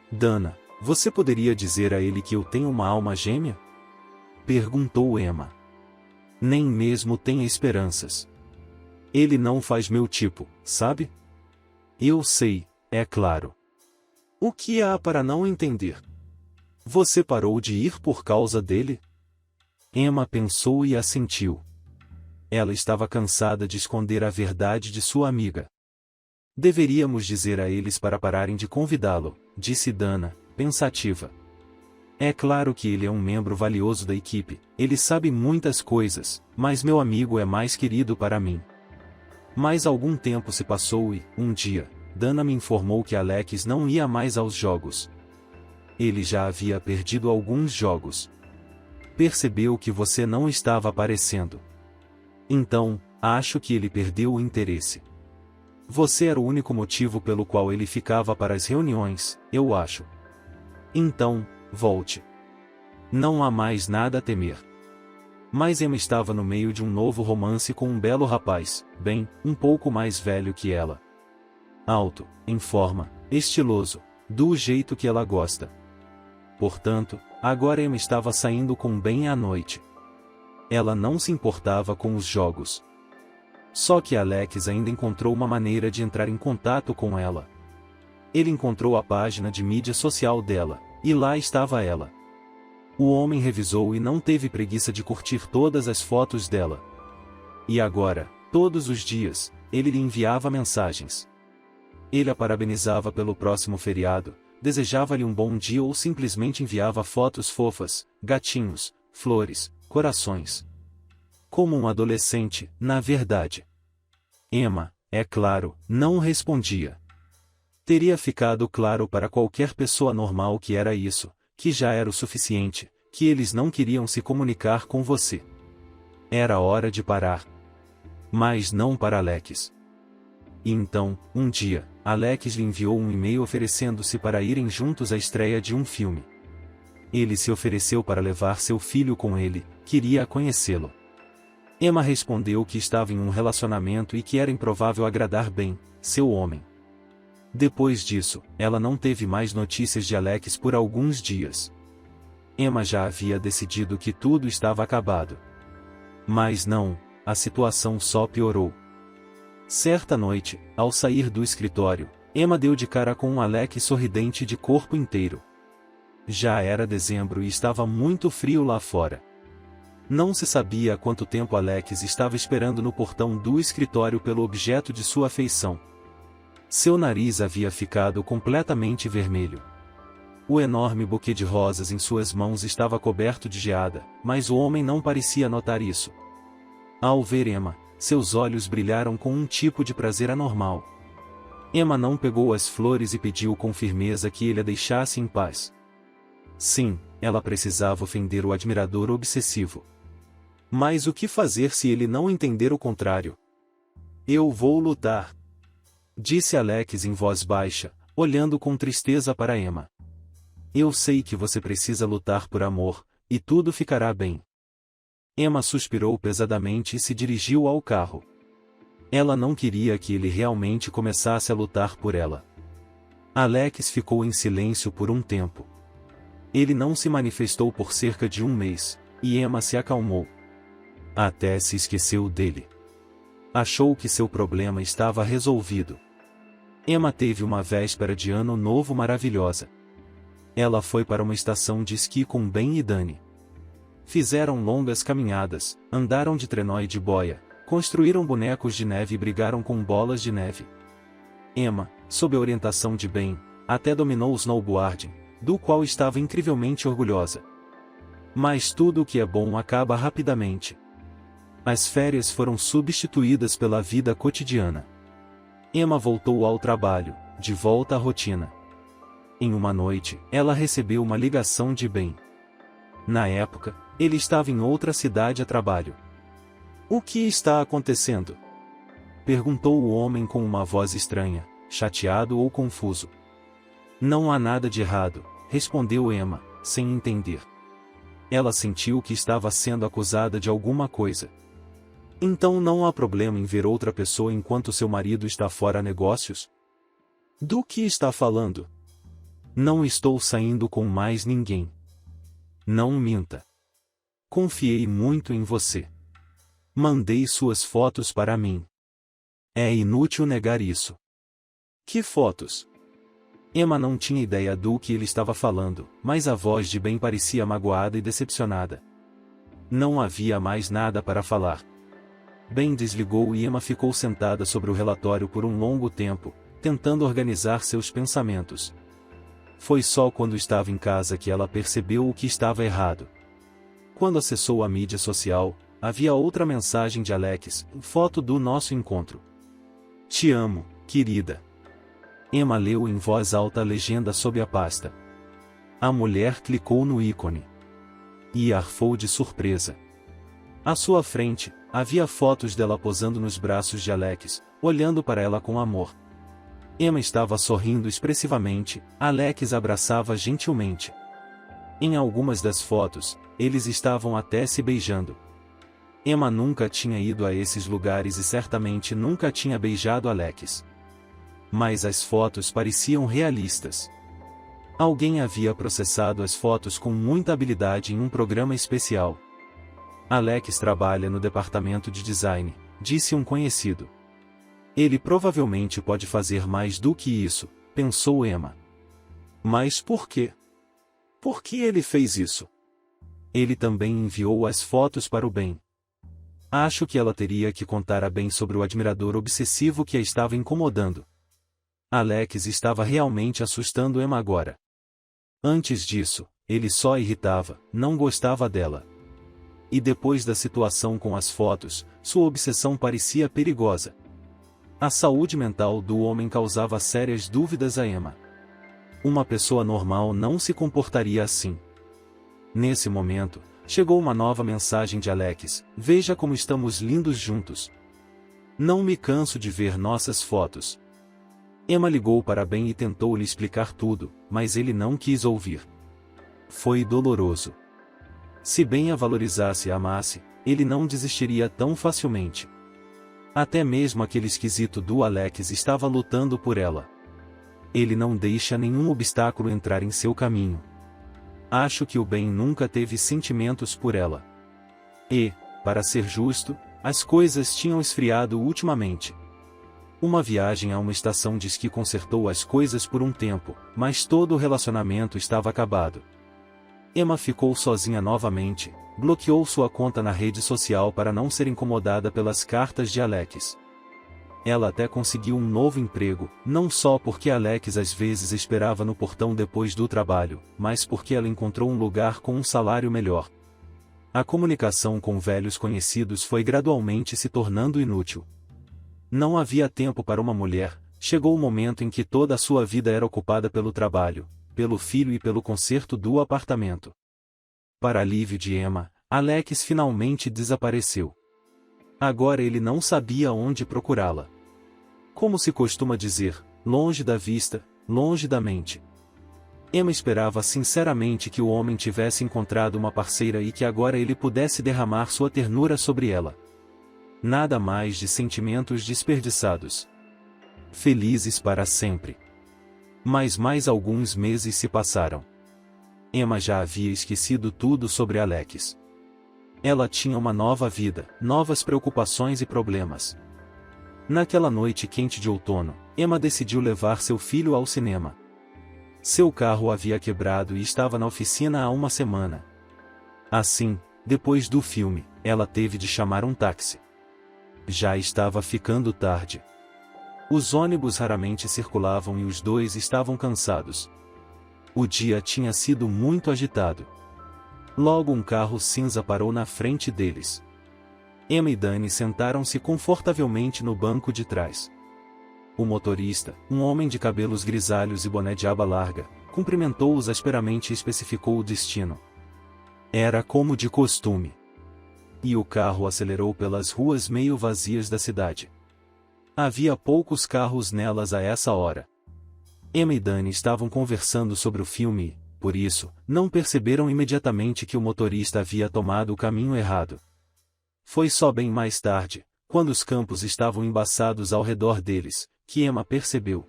Dana, você poderia dizer a ele que eu tenho uma alma gêmea? Perguntou Emma. Nem mesmo tenha esperanças. Ele não faz meu tipo, sabe? Eu sei, é claro. O que há para não entender? Você parou de ir por causa dele? Emma pensou e assentiu. Ela estava cansada de esconder a verdade de sua amiga. Deveríamos dizer a eles para pararem de convidá-lo, disse Dana, pensativa. É claro que ele é um membro valioso da equipe, ele sabe muitas coisas, mas meu amigo é mais querido para mim. Mas algum tempo se passou e, um dia, Dana me informou que Alex não ia mais aos jogos. Ele já havia perdido alguns jogos. Percebeu que você não estava aparecendo. Então, acho que ele perdeu o interesse. Você era o único motivo pelo qual ele ficava para as reuniões, eu acho. Então, volte. Não há mais nada a temer. Mas Emma estava no meio de um novo romance com um belo rapaz, bem, um pouco mais velho que ela. Alto, em forma, estiloso, do jeito que ela gosta. Portanto, agora Emma estava saindo com Ben à noite. Ela não se importava com os jogos. Só que Alex ainda encontrou uma maneira de entrar em contato com ela. Ele encontrou a página de mídia social dela, e lá estava ela. O homem revisou e não teve preguiça de curtir todas as fotos dela. E agora, todos os dias, ele lhe enviava mensagens. Ele a parabenizava pelo próximo feriado, desejava-lhe um bom dia ou simplesmente enviava fotos fofas, gatinhos, flores, corações. Como um adolescente, na verdade. Emma, é claro, não respondia. Teria ficado claro para qualquer pessoa normal que era isso, que já era o suficiente, que eles não queriam se comunicar com você. Era hora de parar. Mas não para Alex. E então, um dia, Alex lhe enviou um e-mail oferecendo-se para irem juntos à estreia de um filme. Ele se ofereceu para levar seu filho com ele, queria conhecê-lo. Emma respondeu que estava em um relacionamento e que era improvável agradar bem, seu homem. Depois disso, ela não teve mais notícias de Alex por alguns dias. Emma já havia decidido que tudo estava acabado. Mas não, a situação só piorou. Certa noite, ao sair do escritório, Emma deu de cara com um Alex sorridente de corpo inteiro. Já era dezembro e estava muito frio lá fora. Não se sabia há quanto tempo Alex estava esperando no portão do escritório pelo objeto de sua afeição. Seu nariz havia ficado completamente vermelho. O enorme buquê de rosas em suas mãos estava coberto de geada, mas o homem não parecia notar isso. Ao ver Emma, seus olhos brilharam com um tipo de prazer anormal. Emma não pegou as flores e pediu com firmeza que ele a deixasse em paz. Sim, ela precisava ofender o admirador obsessivo. Mas o que fazer se ele não entender o contrário? Eu vou lutar, disse Alex em voz baixa, olhando com tristeza para Emma. Eu sei que você precisa lutar por amor, e tudo ficará bem. Emma suspirou pesadamente e se dirigiu ao carro. Ela não queria que ele realmente começasse a lutar por ela. Alex ficou em silêncio por um tempo. Ele não se manifestou por cerca de um mês, e Emma se acalmou. Até se esqueceu dele. Achou que seu problema estava resolvido. Emma teve uma véspera de ano novo maravilhosa. Ela foi para uma estação de esqui com Ben e Dani. Fizeram longas caminhadas, andaram de trenó e de boia, construíram bonecos de neve e brigaram com bolas de neve. Emma, sob a orientação de Ben, até dominou o snowboarding, do qual estava incrivelmente orgulhosa. Mas tudo o que é bom acaba rapidamente. As férias foram substituídas pela vida cotidiana. Emma voltou ao trabalho, de volta à rotina. Em uma noite, ela recebeu uma ligação de Ben. Na época, ele estava em outra cidade a trabalho. O que está acontecendo? Perguntou o homem com uma voz estranha, chateado ou confuso. Não há nada de errado, respondeu Emma, sem entender. Ela sentiu que estava sendo acusada de alguma coisa. Então não há problema em ver outra pessoa enquanto seu marido está fora a negócios? Do que está falando? Não estou saindo com mais ninguém. Não minta. Confiei muito em você. Mandei suas fotos para mim. É inútil negar isso. Que fotos? Emma não tinha ideia do que ele estava falando, mas a voz de Ben parecia magoada e decepcionada. Não havia mais nada para falar. Ben desligou e Emma ficou sentada sobre o relatório por um longo tempo, tentando organizar seus pensamentos. Foi só quando estava em casa que ela percebeu o que estava errado. Quando acessou a mídia social, havia outra mensagem de Alex, foto do nosso encontro. Te amo, querida. Emma leu em voz alta a legenda sob a pasta. A mulher clicou no ícone. E arfou de surpresa. À sua frente, havia fotos dela posando nos braços de Alex, olhando para ela com amor. Emma estava sorrindo expressivamente, Alex abraçava gentilmente. Em algumas das fotos, eles estavam até se beijando. Emma nunca tinha ido a esses lugares e certamente nunca tinha beijado Alex. Mas as fotos pareciam realistas. Alguém havia processado as fotos com muita habilidade em um programa especial. Alex trabalha no departamento de design, disse um conhecido. Ele provavelmente pode fazer mais do que isso, pensou Emma. Mas por quê? Por que ele fez isso? Ele também enviou as fotos para o Ben. Acho que ela teria que contar a Ben sobre o admirador obsessivo que a estava incomodando. Alex estava realmente assustando Emma agora. Antes disso, ele só a irritava, não gostava dela. E depois da situação com as fotos, sua obsessão parecia perigosa. A saúde mental do homem causava sérias dúvidas a Emma. Uma pessoa normal não se comportaria assim. Nesse momento, chegou uma nova mensagem de Alex: "Veja como estamos lindos juntos. Não me canso de ver nossas fotos." Emma ligou para Ben e tentou lhe explicar tudo, mas ele não quis ouvir. Foi doloroso. Se Ben a valorizasse e amasse, ele não desistiria tão facilmente. Até mesmo aquele esquisito do Alex estava lutando por ela. Ele não deixa nenhum obstáculo entrar em seu caminho. Acho que o Ben nunca teve sentimentos por ela. E, para ser justo, as coisas tinham esfriado ultimamente. Uma viagem a uma estação de esqui consertou as coisas por um tempo, mas todo o relacionamento estava acabado. Emma ficou sozinha novamente, bloqueou sua conta na rede social para não ser incomodada pelas cartas de Alex. Ela até conseguiu um novo emprego, não só porque Alex às vezes esperava no portão depois do trabalho, mas porque ela encontrou um lugar com um salário melhor. A comunicação com velhos conhecidos foi gradualmente se tornando inútil. Não havia tempo para uma mulher, chegou o momento em que toda a sua vida era ocupada pelo trabalho, pelo filho e pelo conserto do apartamento. Para alívio de Emma, Alex finalmente desapareceu. Agora ele não sabia onde procurá-la. Como se costuma dizer, longe da vista, longe da mente. Emma esperava sinceramente que o homem tivesse encontrado uma parceira e que agora ele pudesse derramar sua ternura sobre ela. Nada mais de sentimentos desperdiçados. Felizes para sempre. Mas mais alguns meses se passaram. Emma já havia esquecido tudo sobre Alex. Ela tinha uma nova vida, novas preocupações e problemas. Naquela noite quente de outono, Emma decidiu levar seu filho ao cinema. Seu carro havia quebrado e estava na oficina há uma semana. Assim, depois do filme, ela teve de chamar um táxi. Já estava ficando tarde. Os ônibus raramente circulavam e os dois estavam cansados. O dia tinha sido muito agitado. Logo um carro cinza parou na frente deles. Emma e Danny sentaram-se confortavelmente no banco de trás. O motorista, um homem de cabelos grisalhos e boné de aba larga, cumprimentou-os asperamente e especificou o destino. Era como de costume. E o carro acelerou pelas ruas meio vazias da cidade. Havia poucos carros nelas a essa hora. Emma e Danny estavam conversando sobre o filme e, por isso, não perceberam imediatamente que o motorista havia tomado o caminho errado. Foi só bem mais tarde, quando os campos estavam embaçados ao redor deles, que Emma percebeu.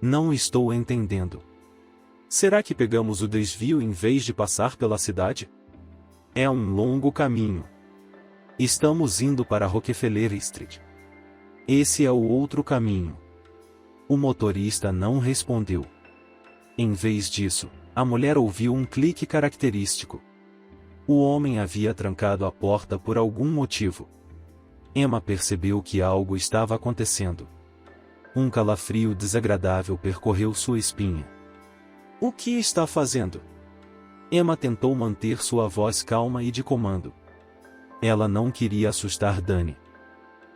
Não estou entendendo. Será que pegamos o desvio em vez de passar pela cidade? É um longo caminho. Estamos indo para Rockefeller Street. Esse é o outro caminho. O motorista não respondeu. Em vez disso, a mulher ouviu um clique característico. O homem havia trancado a porta por algum motivo. Emma percebeu que algo estava acontecendo. Um calafrio desagradável percorreu sua espinha. O que está fazendo? Emma tentou manter sua voz calma e de comando. Ela não queria assustar Danny.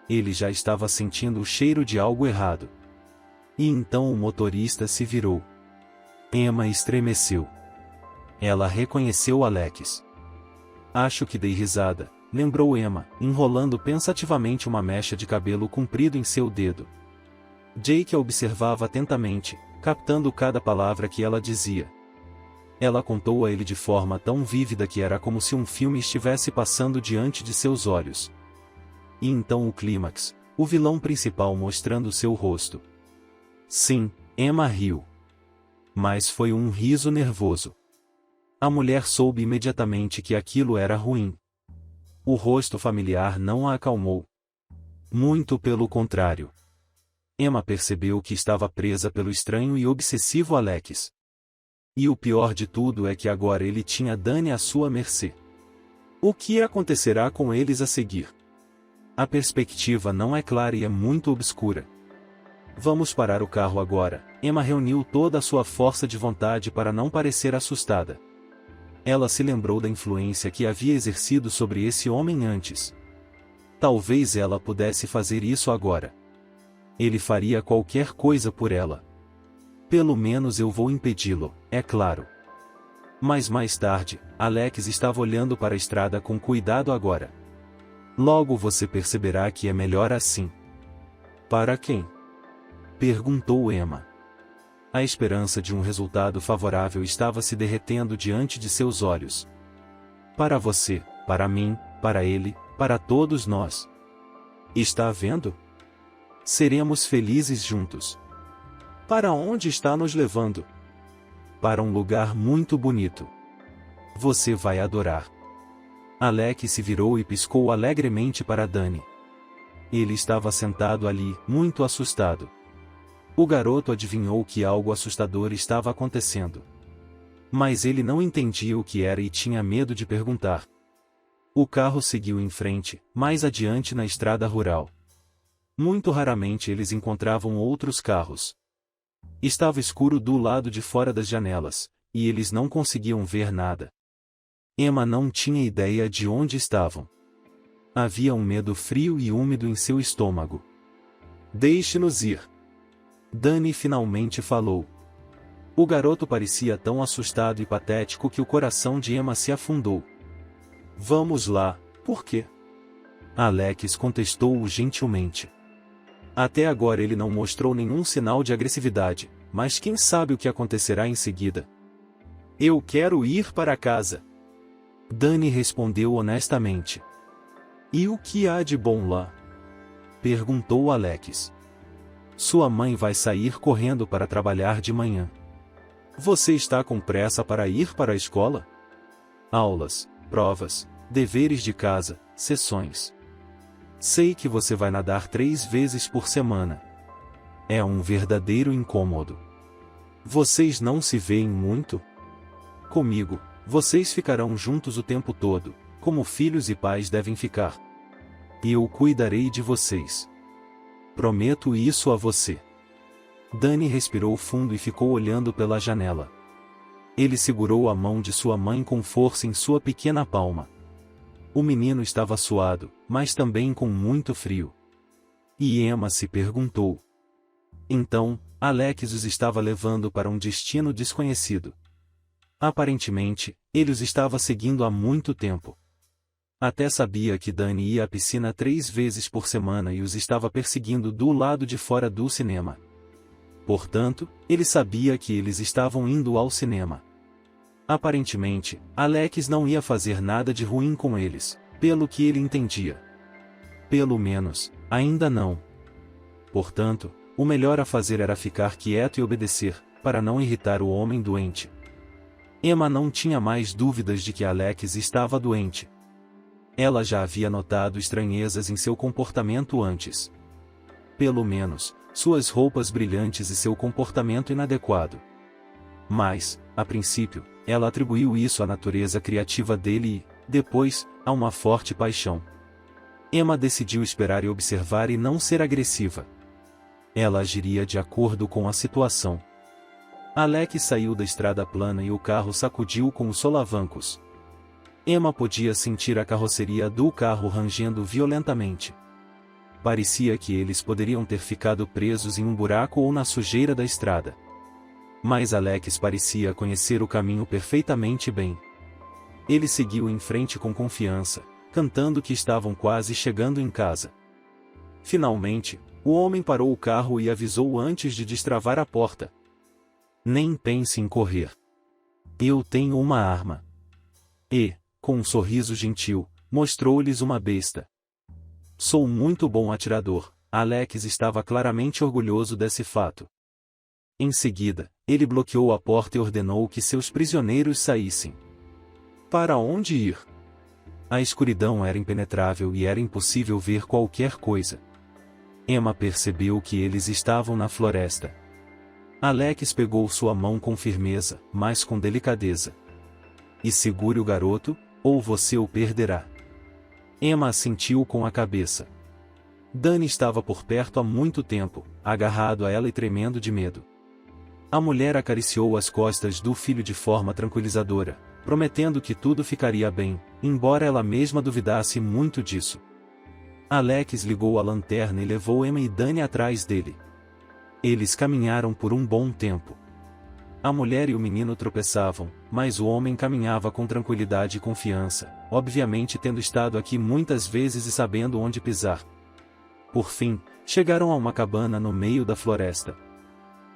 Ele já estava sentindo o cheiro de algo errado. E então o motorista se virou. Emma estremeceu. Ela reconheceu Alex. Acho que dei risada, lembrou Emma, enrolando pensativamente uma mecha de cabelo comprido em seu dedo. Jake a observava atentamente, captando cada palavra que ela dizia. Ela contou a ele de forma tão vívida que era como se um filme estivesse passando diante de seus olhos. E então o clímax, o vilão principal mostrando seu rosto. Sim, Emma riu. Mas foi um riso nervoso. A mulher soube imediatamente que aquilo era ruim. O rosto familiar não a acalmou. Muito pelo contrário. Emma percebeu que estava presa pelo estranho e obsessivo Alex. E o pior de tudo é que agora ele tinha Danny à sua mercê. O que acontecerá com eles a seguir? A perspectiva não é clara e é muito obscura. Vamos parar o carro agora. Emma reuniu toda a sua força de vontade para não parecer assustada. Ela se lembrou da influência que havia exercido sobre esse homem antes. Talvez ela pudesse fazer isso agora. Ele faria qualquer coisa por ela. Pelo menos eu vou impedi-lo, é claro. Mas mais tarde, Alex estava olhando para a estrada com cuidado agora. Logo você perceberá que é melhor assim. Para quem? Perguntou Emma. A esperança de um resultado favorável estava se derretendo diante de seus olhos. Para você, para mim, para ele, para todos nós. Está vendo? Seremos felizes juntos. Para onde está nos levando? Para um lugar muito bonito. Você vai adorar. Alex se virou e piscou alegremente para Danny. Ele estava sentado ali, muito assustado. O garoto adivinhou que algo assustador estava acontecendo. Mas ele não entendia o que era e tinha medo de perguntar. O carro seguiu em frente, mais adiante na estrada rural. Muito raramente eles encontravam outros carros. Estava escuro do lado de fora das janelas, e eles não conseguiam ver nada. Emma não tinha ideia de onde estavam. Havia um medo frio e úmido em seu estômago. Deixe-nos ir. Danny finalmente falou. O garoto parecia tão assustado e patético que o coração de Emma se afundou. Vamos lá, por quê? Alex contestou-o gentilmente. Até agora ele não mostrou nenhum sinal de agressividade, mas quem sabe o que acontecerá em seguida. Eu quero ir para casa. Danny respondeu honestamente. E o que há de bom lá? Perguntou Alex. Sua mãe vai sair correndo para trabalhar de manhã. Você está com pressa para ir para a escola? Aulas, provas, deveres de casa, sessões. Sei que você vai nadar 3 vezes por semana. É um verdadeiro incômodo. Vocês não se veem muito? Comigo, vocês ficarão juntos o tempo todo, como filhos e pais devem ficar. E eu cuidarei de vocês. Prometo isso a você. Danny respirou fundo e ficou olhando pela janela. Ele segurou a mão de sua mãe com força em sua pequena palma. O menino estava suado, mas também com muito frio. E Emma se perguntou. Então, Alex os estava levando para um destino desconhecido. Aparentemente, ele os estava seguindo há muito tempo. Até sabia que Danny ia à piscina 3 vezes por semana e os estava perseguindo do lado de fora do cinema. Portanto, ele sabia que eles estavam indo ao cinema. Aparentemente, Alex não ia fazer nada de ruim com eles, pelo que ele entendia. Pelo menos, ainda não. Portanto, o melhor a fazer era ficar quieto e obedecer, para não irritar o homem doente. Emma não tinha mais dúvidas de que Alex estava doente. Ela já havia notado estranhezas em seu comportamento antes. Pelo menos, suas roupas brilhantes e seu comportamento inadequado. Mas, a princípio, ela atribuiu isso à natureza criativa dele e, depois, a uma forte paixão. Emma decidiu esperar e observar e não ser agressiva. Ela agiria de acordo com a situação. Alex saiu da estrada plana e o carro sacudiu com os solavancos. Emma podia sentir a carroceria do carro rangendo violentamente. Parecia que eles poderiam ter ficado presos em um buraco ou na sujeira da estrada. Mas Alex parecia conhecer o caminho perfeitamente bem. Ele seguiu em frente com confiança, cantando que estavam quase chegando em casa. Finalmente, o homem parou o carro e avisou antes de destravar a porta. Nem pense em correr. Eu tenho uma arma. E, com um sorriso gentil, mostrou-lhes uma besta. Sou muito bom atirador. Alex estava claramente orgulhoso desse fato. Em seguida, ele bloqueou a porta e ordenou que seus prisioneiros saíssem. Para onde ir? A escuridão era impenetrável e era impossível ver qualquer coisa. Emma percebeu que eles estavam na floresta. Alex pegou sua mão com firmeza, mas com delicadeza. E segure o garoto, ou você o perderá. Emma assentiu com a cabeça. Danny estava por perto há muito tempo, agarrado a ela e tremendo de medo. A mulher acariciou as costas do filho de forma tranquilizadora, prometendo que tudo ficaria bem, embora ela mesma duvidasse muito disso. Alex ligou a lanterna e levou Emma e Danny atrás dele. Eles caminharam por um bom tempo. A mulher e o menino tropeçavam, mas o homem caminhava com tranquilidade e confiança, obviamente tendo estado aqui muitas vezes e sabendo onde pisar. Por fim, chegaram a uma cabana no meio da floresta.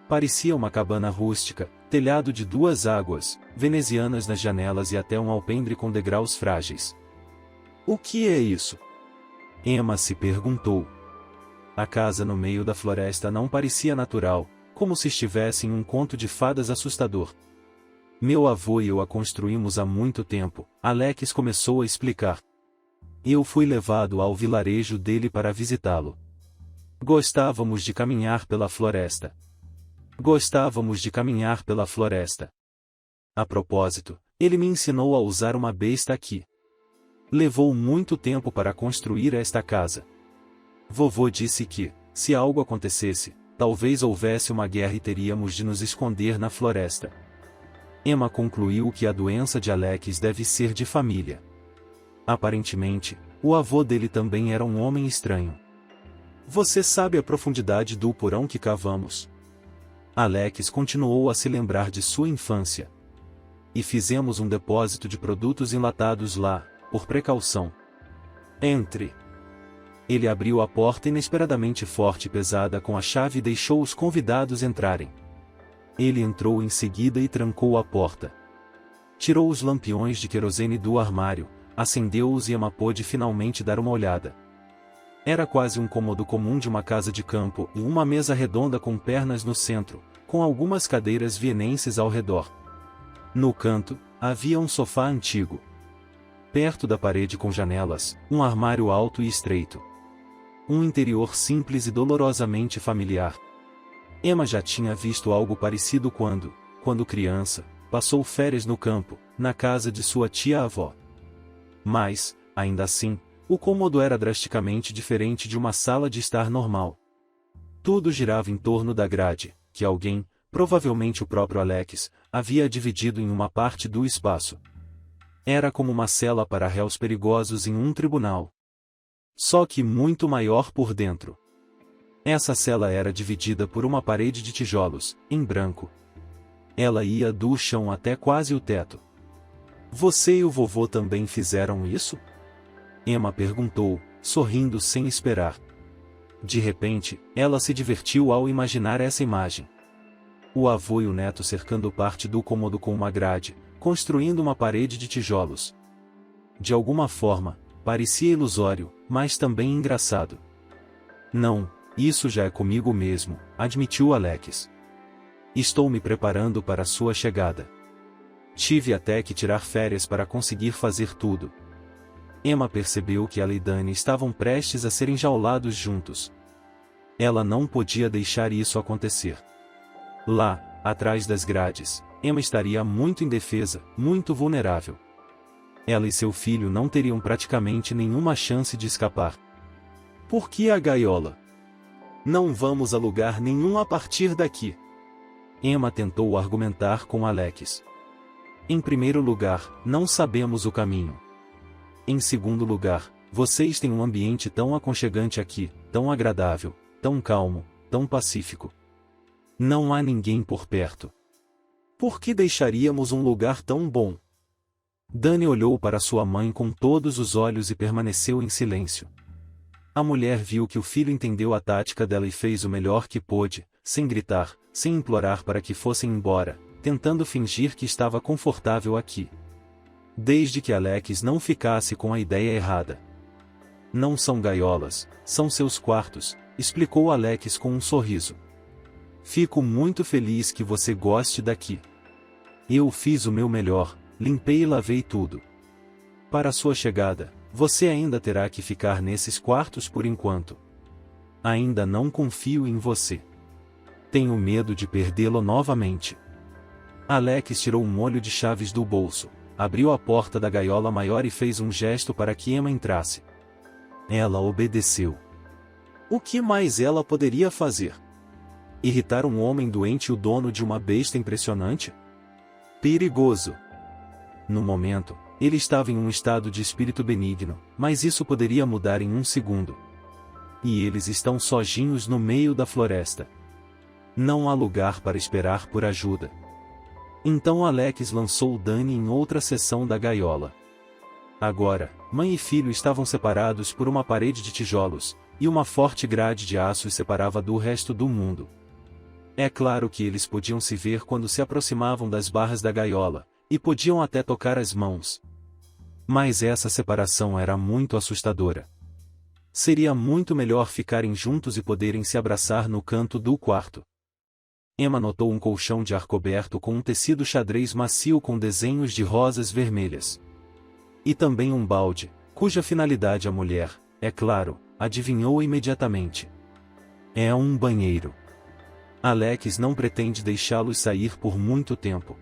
Parecia uma cabana rústica, telhado de 2 águas, venezianas nas janelas e até um alpendre com degraus frágeis. O que é isso? Emma se perguntou. A casa no meio da floresta não parecia natural, como se estivesse em um conto de fadas assustador. Meu avô e eu a construímos há muito tempo, Alex começou a explicar. Eu fui levado ao vilarejo dele para visitá-lo. Gostávamos de caminhar pela floresta. A propósito, ele me ensinou a usar uma besta aqui. Levou muito tempo para construir esta casa. Vovô disse que, se algo acontecesse, talvez houvesse uma guerra e teríamos de nos esconder na floresta. Emma concluiu que a doença de Alex deve ser de família. Aparentemente, o avô dele também era um homem estranho. Você sabe a profundidade do porão que cavamos? Alex continuou a se lembrar de sua infância. E fizemos um depósito de produtos enlatados lá, por precaução. Entre. Ele abriu a porta inesperadamente forte e pesada com a chave e deixou os convidados entrarem. Ele entrou em seguida e trancou a porta. Tirou os lampiões de querosene do armário, acendeu-os e Emma pôde finalmente dar uma olhada. Era quase um cômodo comum de uma casa de campo e uma mesa redonda com pernas no centro, com algumas cadeiras vienenses ao redor. No canto, havia um sofá antigo. Perto da parede com janelas, um armário alto e estreito. Um interior simples e dolorosamente familiar. Emma já tinha visto algo parecido quando criança, passou férias no campo, na casa de sua tia-avó. Mas, ainda assim, o cômodo era drasticamente diferente de uma sala de estar normal. Tudo girava em torno da grade, que alguém, provavelmente o próprio Alex, havia dividido em uma parte do espaço. Era como uma cela para réus perigosos em um tribunal. Só que muito maior por dentro. Essa cela era dividida por uma parede de tijolos, em branco. Ela ia do chão até quase o teto. Você e o vovô também fizeram isso? Emma perguntou, sorrindo sem esperar. De repente, ela se divertiu ao imaginar essa imagem. O avô e o neto cercando parte do cômodo com uma grade, construindo uma parede de tijolos. De alguma forma, parecia ilusório, mas também engraçado. Não, isso já é comigo mesmo, admitiu Alex. Estou me preparando para sua chegada. Tive até que tirar férias para conseguir fazer tudo. Emma percebeu que ela e Danny estavam prestes a ser enjaulados juntos. Ela não podia deixar isso acontecer. Lá, atrás das grades, Emma estaria muito indefesa, muito vulnerável. Ela e seu filho não teriam praticamente nenhuma chance de escapar. Por que a gaiola? Não vamos a lugar nenhum a partir daqui. Emma tentou argumentar com Alex. Em primeiro lugar, não sabemos o caminho. Em segundo lugar, vocês têm um ambiente tão aconchegante aqui, tão agradável, tão calmo, tão pacífico. Não há ninguém por perto. Por que deixaríamos um lugar tão bom? Danny olhou para sua mãe com todos os olhos e permaneceu em silêncio. A mulher viu que o filho entendeu a tática dela e fez o melhor que pôde, sem gritar, sem implorar para que fossem embora, tentando fingir que estava confortável aqui. Desde que Alex não ficasse com a ideia errada. Não são gaiolas, são seus quartos, explicou Alex com um sorriso. Fico muito feliz que você goste daqui. Eu fiz o meu melhor, limpei e lavei tudo. Para sua chegada, você ainda terá que ficar nesses quartos por enquanto. Ainda não confio em você. Tenho medo de perdê-lo novamente. Alex tirou um molho de chaves do bolso, abriu a porta da gaiola maior e fez um gesto para que Emma entrasse. Ela obedeceu. O que mais ela poderia fazer? Irritar um homem doente e o dono de uma besta impressionante? Perigoso. No momento, ele estava em um estado de espírito benigno, mas isso poderia mudar em um segundo. E eles estão sozinhos no meio da floresta. Não há lugar para esperar por ajuda. Então Alex lançou Danny em outra seção da gaiola. Agora, mãe e filho estavam separados por uma parede de tijolos, e uma forte grade de aço os separava do resto do mundo. É claro que eles podiam se ver quando se aproximavam das barras da gaiola, e podiam até tocar as mãos. Mas essa separação era muito assustadora. Seria muito melhor ficarem juntos e poderem se abraçar no canto do quarto. Emma notou um colchão de ar coberto com um tecido xadrez macio com desenhos de rosas vermelhas. E também um balde, cuja finalidade a mulher, é claro, adivinhou imediatamente. É um banheiro. Alex não pretende deixá-los sair por muito tempo.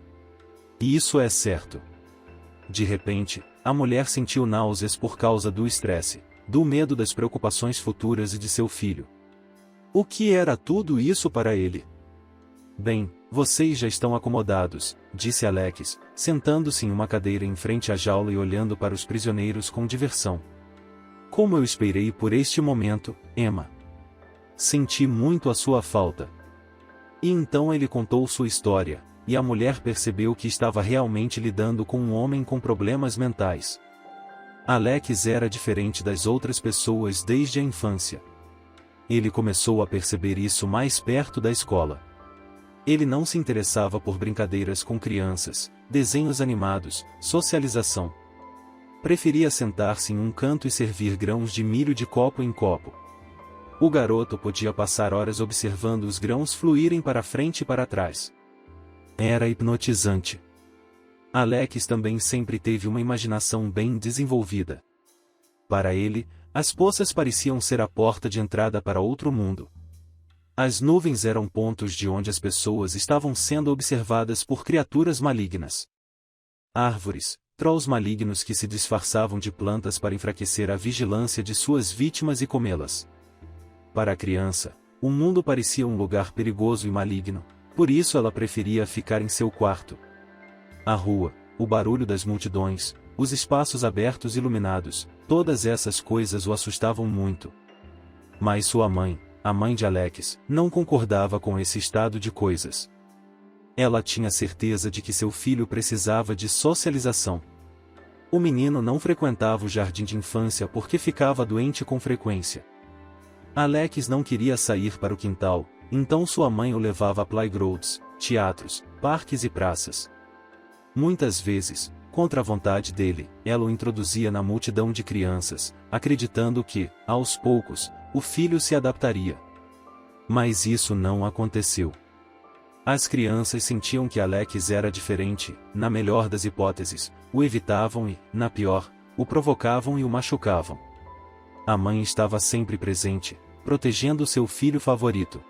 E isso é certo. De repente, a mulher sentiu náuseas por causa do estresse, do medo das preocupações futuras e de seu filho. O que era tudo isso para ele? Bem, vocês já estão acomodados, disse Alex, sentando-se em uma cadeira em frente à jaula e olhando para os prisioneiros com diversão. Como eu esperei por este momento, Emma. Senti muito a sua falta. E então ele contou sua história, e a mulher percebeu que estava realmente lidando com um homem com problemas mentais. Alex era diferente das outras pessoas desde a infância. Ele começou a perceber isso mais perto da escola. Ele não se interessava por brincadeiras com crianças, desenhos animados, socialização. Preferia sentar-se em um canto e servir grãos de milho de copo em copo. O garoto podia passar horas observando os grãos fluírem para frente e para trás. Era hipnotizante. Alex também sempre teve uma imaginação bem desenvolvida. Para ele, as poças pareciam ser a porta de entrada para outro mundo. As nuvens eram pontos de onde as pessoas estavam sendo observadas por criaturas malignas. Árvores, trolls malignos que se disfarçavam de plantas para enfraquecer a vigilância de suas vítimas e comê-las. Para a criança, o mundo parecia um lugar perigoso e maligno, por isso ela preferia ficar em seu quarto. A rua, o barulho das multidões, os espaços abertos e iluminados, todas essas coisas o assustavam muito. Mas sua mãe, a mãe de Alex, não concordava com esse estado de coisas. Ela tinha certeza de que seu filho precisava de socialização. O menino não frequentava o jardim de infância porque ficava doente com frequência. Alex não queria sair para o quintal, então sua mãe o levava a playgrounds, teatros, parques e praças. Muitas vezes, contra a vontade dele, ela o introduzia na multidão de crianças, acreditando que, aos poucos, o filho se adaptaria. Mas isso não aconteceu. As crianças sentiam que Alex era diferente, na melhor das hipóteses, o evitavam e, na pior, o provocavam e o machucavam. A mãe estava sempre presente, protegendo seu filho favorito.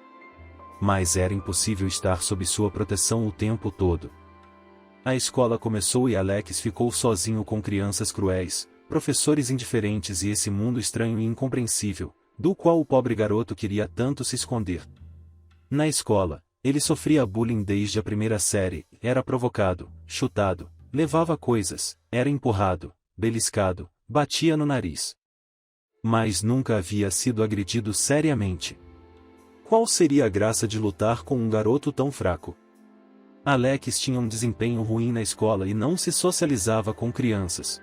Mas era impossível estar sob sua proteção o tempo todo. A escola começou e Alex ficou sozinho com crianças cruéis, professores indiferentes e esse mundo estranho e incompreensível, do qual o pobre garoto queria tanto se esconder. Na escola, ele sofria bullying desde a primeira série, era provocado, chutado, levava coisas, era empurrado, beliscado, batia no nariz. Mas nunca havia sido agredido seriamente. Qual seria a graça de lutar com um garoto tão fraco? Alex tinha um desempenho ruim na escola e não se socializava com crianças.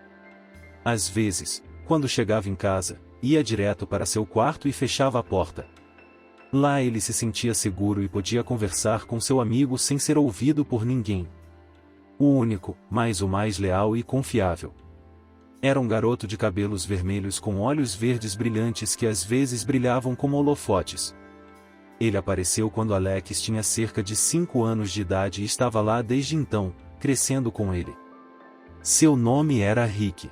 Às vezes, quando chegava em casa, ia direto para seu quarto e fechava a porta. Lá ele se sentia seguro e podia conversar com seu amigo sem ser ouvido por ninguém. O único, mas o mais leal e confiável. Era um garoto de cabelos vermelhos com olhos verdes brilhantes que às vezes brilhavam como holofotes. Ele apareceu quando Alex tinha cerca de 5 anos de idade e estava lá desde então, crescendo com ele. Seu nome era Rick.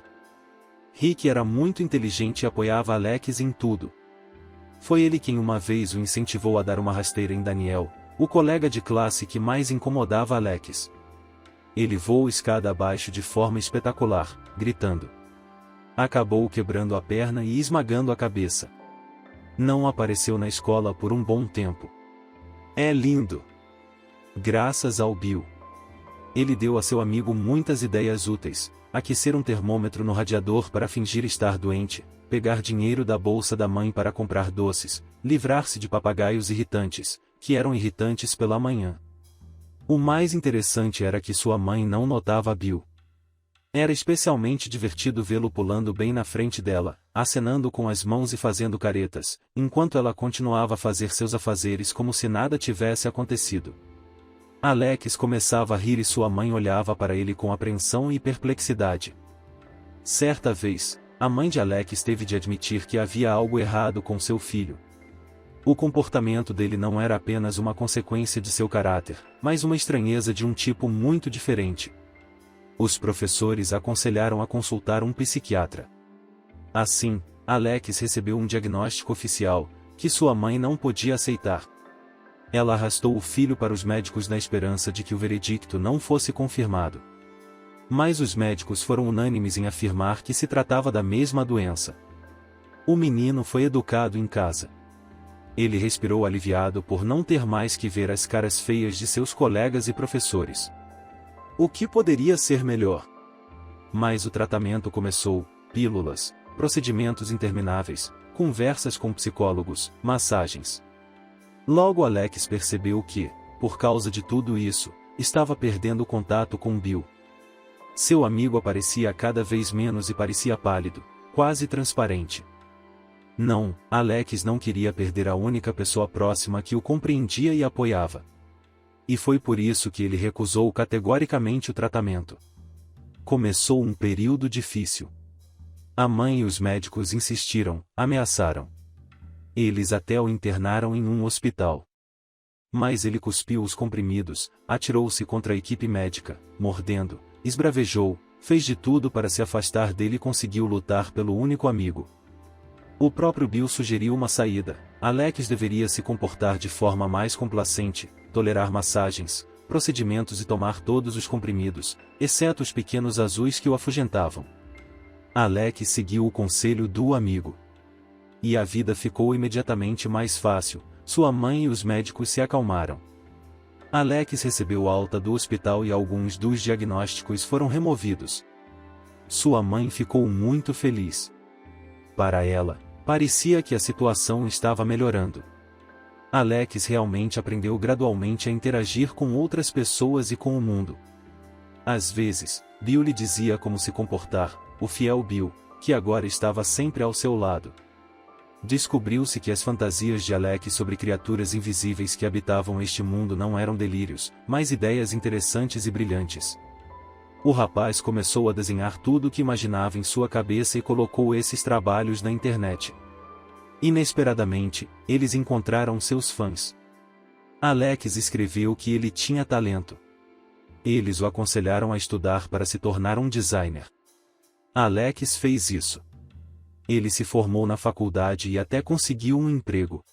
Rick era muito inteligente e apoiava Alex em tudo. Foi ele quem uma vez o incentivou a dar uma rasteira em Daniel, o colega de classe que mais incomodava Alex. Ele voou escada abaixo de forma espetacular, gritando. Acabou quebrando a perna e esmagando a cabeça. Não apareceu na escola por um bom tempo. É lindo. Graças ao Bill. Ele deu a seu amigo muitas ideias úteis: aquecer um termômetro no radiador para fingir estar doente, pegar dinheiro da bolsa da mãe para comprar doces, livrar-se de papagaios irritantes, que eram irritantes pela manhã. O mais interessante era que sua mãe não notava Bill. Era especialmente divertido vê-lo pulando bem na frente dela, acenando com as mãos e fazendo caretas, enquanto ela continuava a fazer seus afazeres como se nada tivesse acontecido. Alex começava a rir e sua mãe olhava para ele com apreensão e perplexidade. Certa vez, a mãe de Alex teve de admitir que havia algo errado com seu filho. O comportamento dele não era apenas uma consequência de seu caráter, mas uma estranheza de um tipo muito diferente. Os professores aconselharam a consultar um psiquiatra. Assim, Alex recebeu um diagnóstico oficial, que sua mãe não podia aceitar. Ela arrastou o filho para os médicos na esperança de que o veredicto não fosse confirmado. Mas os médicos foram unânimes em afirmar que se tratava da mesma doença. O menino foi educado em casa. Ele respirou aliviado por não ter mais que ver as caras feias de seus colegas e professores. O que poderia ser melhor? Mas o tratamento começou: pílulas, procedimentos intermináveis, conversas com psicólogos, massagens. Logo Alex percebeu que, por causa de tudo isso, estava perdendo o contato com Bill. Seu amigo aparecia cada vez menos e parecia pálido, quase transparente. Não, Alex não queria perder a única pessoa próxima que o compreendia e apoiava. E foi por isso que ele recusou categoricamente o tratamento. Começou um período difícil. A mãe e os médicos insistiram, ameaçaram. Eles até o internaram em um hospital. Mas ele cuspiu os comprimidos, atirou-se contra a equipe médica, mordendo, esbravejou, fez de tudo para se afastar dele e conseguiu lutar pelo único amigo. O próprio Bill sugeriu uma saída: Alex deveria se comportar de forma mais complacente, tolerar massagens, procedimentos e tomar todos os comprimidos, exceto os pequenos azuis que o afugentavam. Alex seguiu o conselho do amigo. E a vida ficou imediatamente mais fácil, sua mãe e os médicos se acalmaram. Alex recebeu alta do hospital e alguns dos diagnósticos foram removidos. Sua mãe ficou muito feliz. Para ela, parecia que a situação estava melhorando. Alex realmente aprendeu gradualmente a interagir com outras pessoas e com o mundo. Às vezes, Bill lhe dizia como se comportar, o fiel Bill, que agora estava sempre ao seu lado. Descobriu-se que as fantasias de Alex sobre criaturas invisíveis que habitavam este mundo não eram delírios, mas ideias interessantes e brilhantes. O rapaz começou a desenhar tudo o que imaginava em sua cabeça e colocou esses trabalhos na internet. Inesperadamente, eles encontraram seus fãs. Alex escreveu que ele tinha talento. Eles o aconselharam a estudar para se tornar um designer. Alex fez isso. Ele se formou na faculdade e até conseguiu um emprego.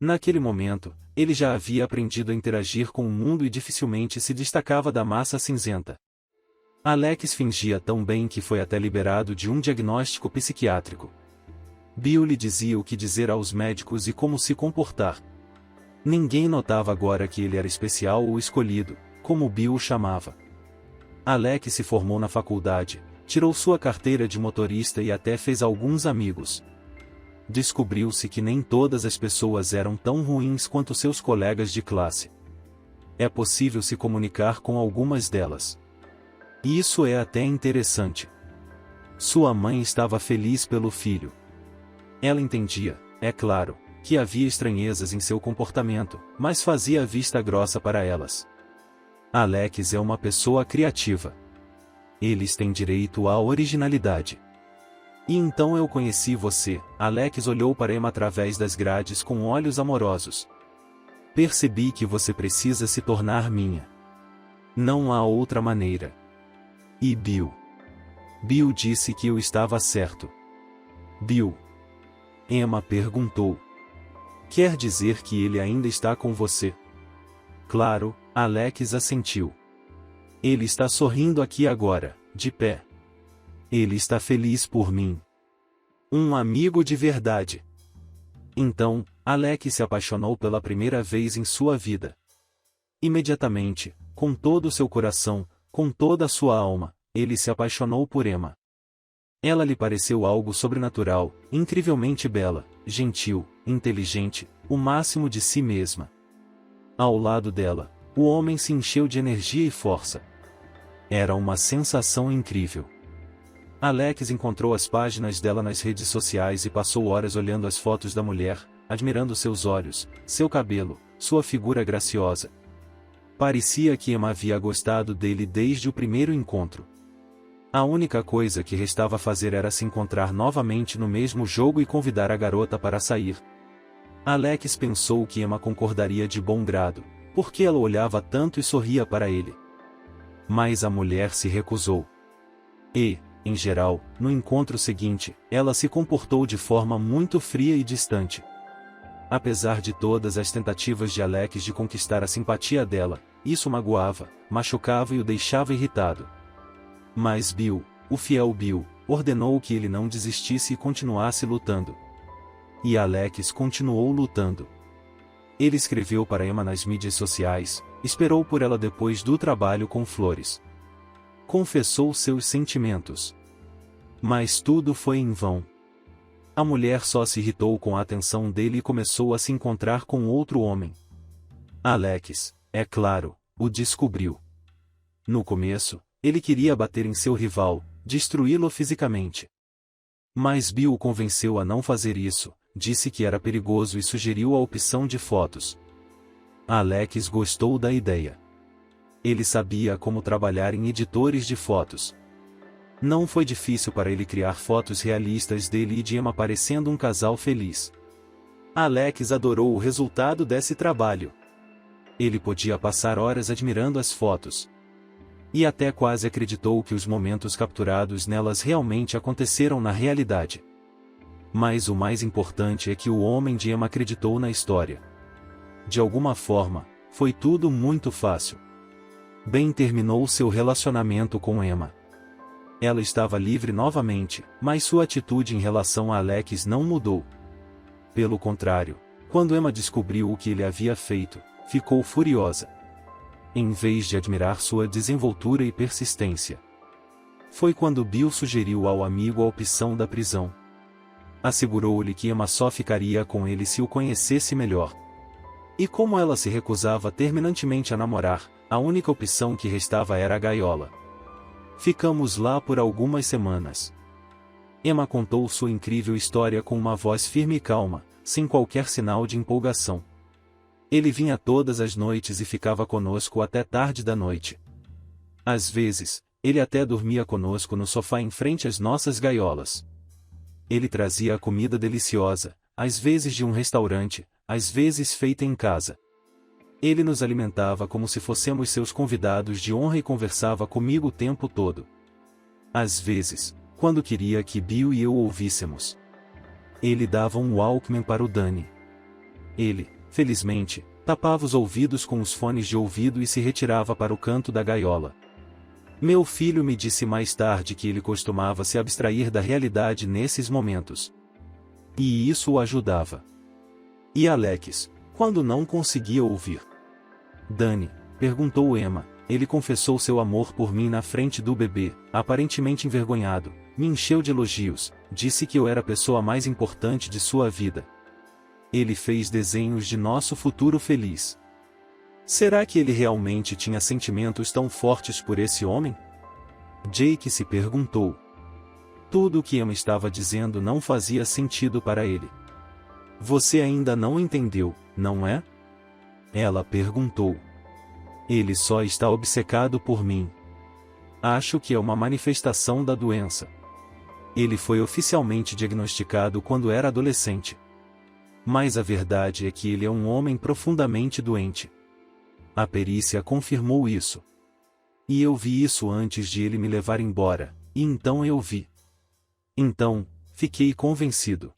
Naquele momento, ele já havia aprendido a interagir com o mundo e dificilmente se destacava da massa cinzenta. Alex fingia tão bem que foi até liberado de um diagnóstico psiquiátrico. Bill lhe dizia o que dizer aos médicos e como se comportar. Ninguém notava agora que ele era especial ou escolhido, como Bill o chamava. Alex se formou na faculdade, tirou sua carteira de motorista e até fez alguns amigos. Descobriu-se que nem todas as pessoas eram tão ruins quanto seus colegas de classe. É possível se comunicar com algumas delas. E isso é até interessante. Sua mãe estava feliz pelo filho. Ela entendia, é claro, que havia estranhezas em seu comportamento, mas fazia a vista grossa para elas. Alex é uma pessoa criativa. Eles têm direito à originalidade. E então eu conheci você. Alex olhou para Emma através das grades com olhos amorosos. Percebi que você precisa se tornar minha. Não há outra maneira. E Bill? Bill disse que eu estava certo. Bill? Emma perguntou. Quer dizer que ele ainda está com você? Claro, Alex assentiu. Ele está sorrindo aqui agora, de pé. Ele está feliz por mim. Um amigo de verdade. Então, Alex se apaixonou pela primeira vez em sua vida. Imediatamente, com todo o seu coração, com toda a sua alma, ele se apaixonou por Emma. Ela lhe pareceu algo sobrenatural, incrivelmente bela, gentil, inteligente, o máximo de si mesma. Ao lado dela, o homem se encheu de energia e força. Era uma sensação incrível. Alex encontrou as páginas dela nas redes sociais e passou horas olhando as fotos da mulher, admirando seus olhos, seu cabelo, sua figura graciosa. Parecia que Emma havia gostado dele desde o primeiro encontro. A única coisa que restava fazer era se encontrar novamente no mesmo jogo e convidar a garota para sair. Alex pensou que Emma concordaria de bom grado, porque ela olhava tanto e sorria para ele. Mas a mulher se recusou. E, em geral, no encontro seguinte, ela se comportou de forma muito fria e distante. Apesar de todas as tentativas de Alex de conquistar a simpatia dela, isso magoava, machucava e o deixava irritado. Mas Bill, o fiel Bill, ordenou que ele não desistisse e continuasse lutando. E Alex continuou lutando. Ele escreveu para Emma nas mídias sociais, esperou por ela depois do trabalho com flores. Confessou seus sentimentos. Mas tudo foi em vão. A mulher só se irritou com a atenção dele e começou a se encontrar com outro homem. Alex, é claro, o descobriu. No começo, ele queria bater em seu rival, destruí-lo fisicamente. Mas Bill o convenceu a não fazer isso, disse que era perigoso e sugeriu a opção de fotos. Alex gostou da ideia. Ele sabia como trabalhar em editores de fotos. Não foi difícil para ele criar fotos realistas dele e de Emma parecendo um casal feliz. Alex adorou o resultado desse trabalho. Ele podia passar horas admirando as fotos. E até quase acreditou que os momentos capturados nelas realmente aconteceram na realidade. Mas o mais importante é que o homem de Emma acreditou na história. De alguma forma, foi tudo muito fácil. Ben terminou seu relacionamento com Emma. Ela estava livre novamente, mas sua atitude em relação a Alex não mudou. Pelo contrário, quando Emma descobriu o que ele havia feito, ficou furiosa. Em vez de admirar sua desenvoltura e persistência. Foi quando Bill sugeriu ao amigo a opção da prisão. Assegurou-lhe que Emma só ficaria com ele se o conhecesse melhor. E como ela se recusava terminantemente a namorar, a única opção que restava era a gaiola. Ficamos lá por algumas semanas. Emma contou sua incrível história com uma voz firme e calma, sem qualquer sinal de empolgação. Ele vinha todas as noites e ficava conosco até tarde da noite. Às vezes, ele até dormia conosco no sofá em frente às nossas gaiolas. Ele trazia a comida deliciosa, às vezes de um restaurante, às vezes feita em casa. Ele nos alimentava como se fôssemos seus convidados de honra e conversava comigo o tempo todo. Às vezes, quando queria que Bill e eu ouvíssemos, ele dava um Walkman para o Danny. Ele, felizmente, tapava os ouvidos com os fones de ouvido e se retirava para o canto da gaiola. Meu filho me disse mais tarde que ele costumava se abstrair da realidade nesses momentos. E isso o ajudava. E Alex, quando não conseguia ouvir? Danny, perguntou Emma, ele confessou seu amor por mim na frente do bebê, aparentemente envergonhado, me encheu de elogios, disse que eu era a pessoa mais importante de sua vida. Ele fez desenhos de nosso futuro feliz. Será que ele realmente tinha sentimentos tão fortes por esse homem? Jake se perguntou. Tudo o que Emma estava dizendo não fazia sentido para ele. Você ainda não entendeu, não é? Ela perguntou. Ele só está obcecado por mim. Acho que é uma manifestação da doença. Ele foi oficialmente diagnosticado quando era adolescente. Mas a verdade é que ele é um homem profundamente doente. A perícia confirmou isso. E eu vi isso antes de ele me levar embora, e então eu vi. Então, fiquei convencido.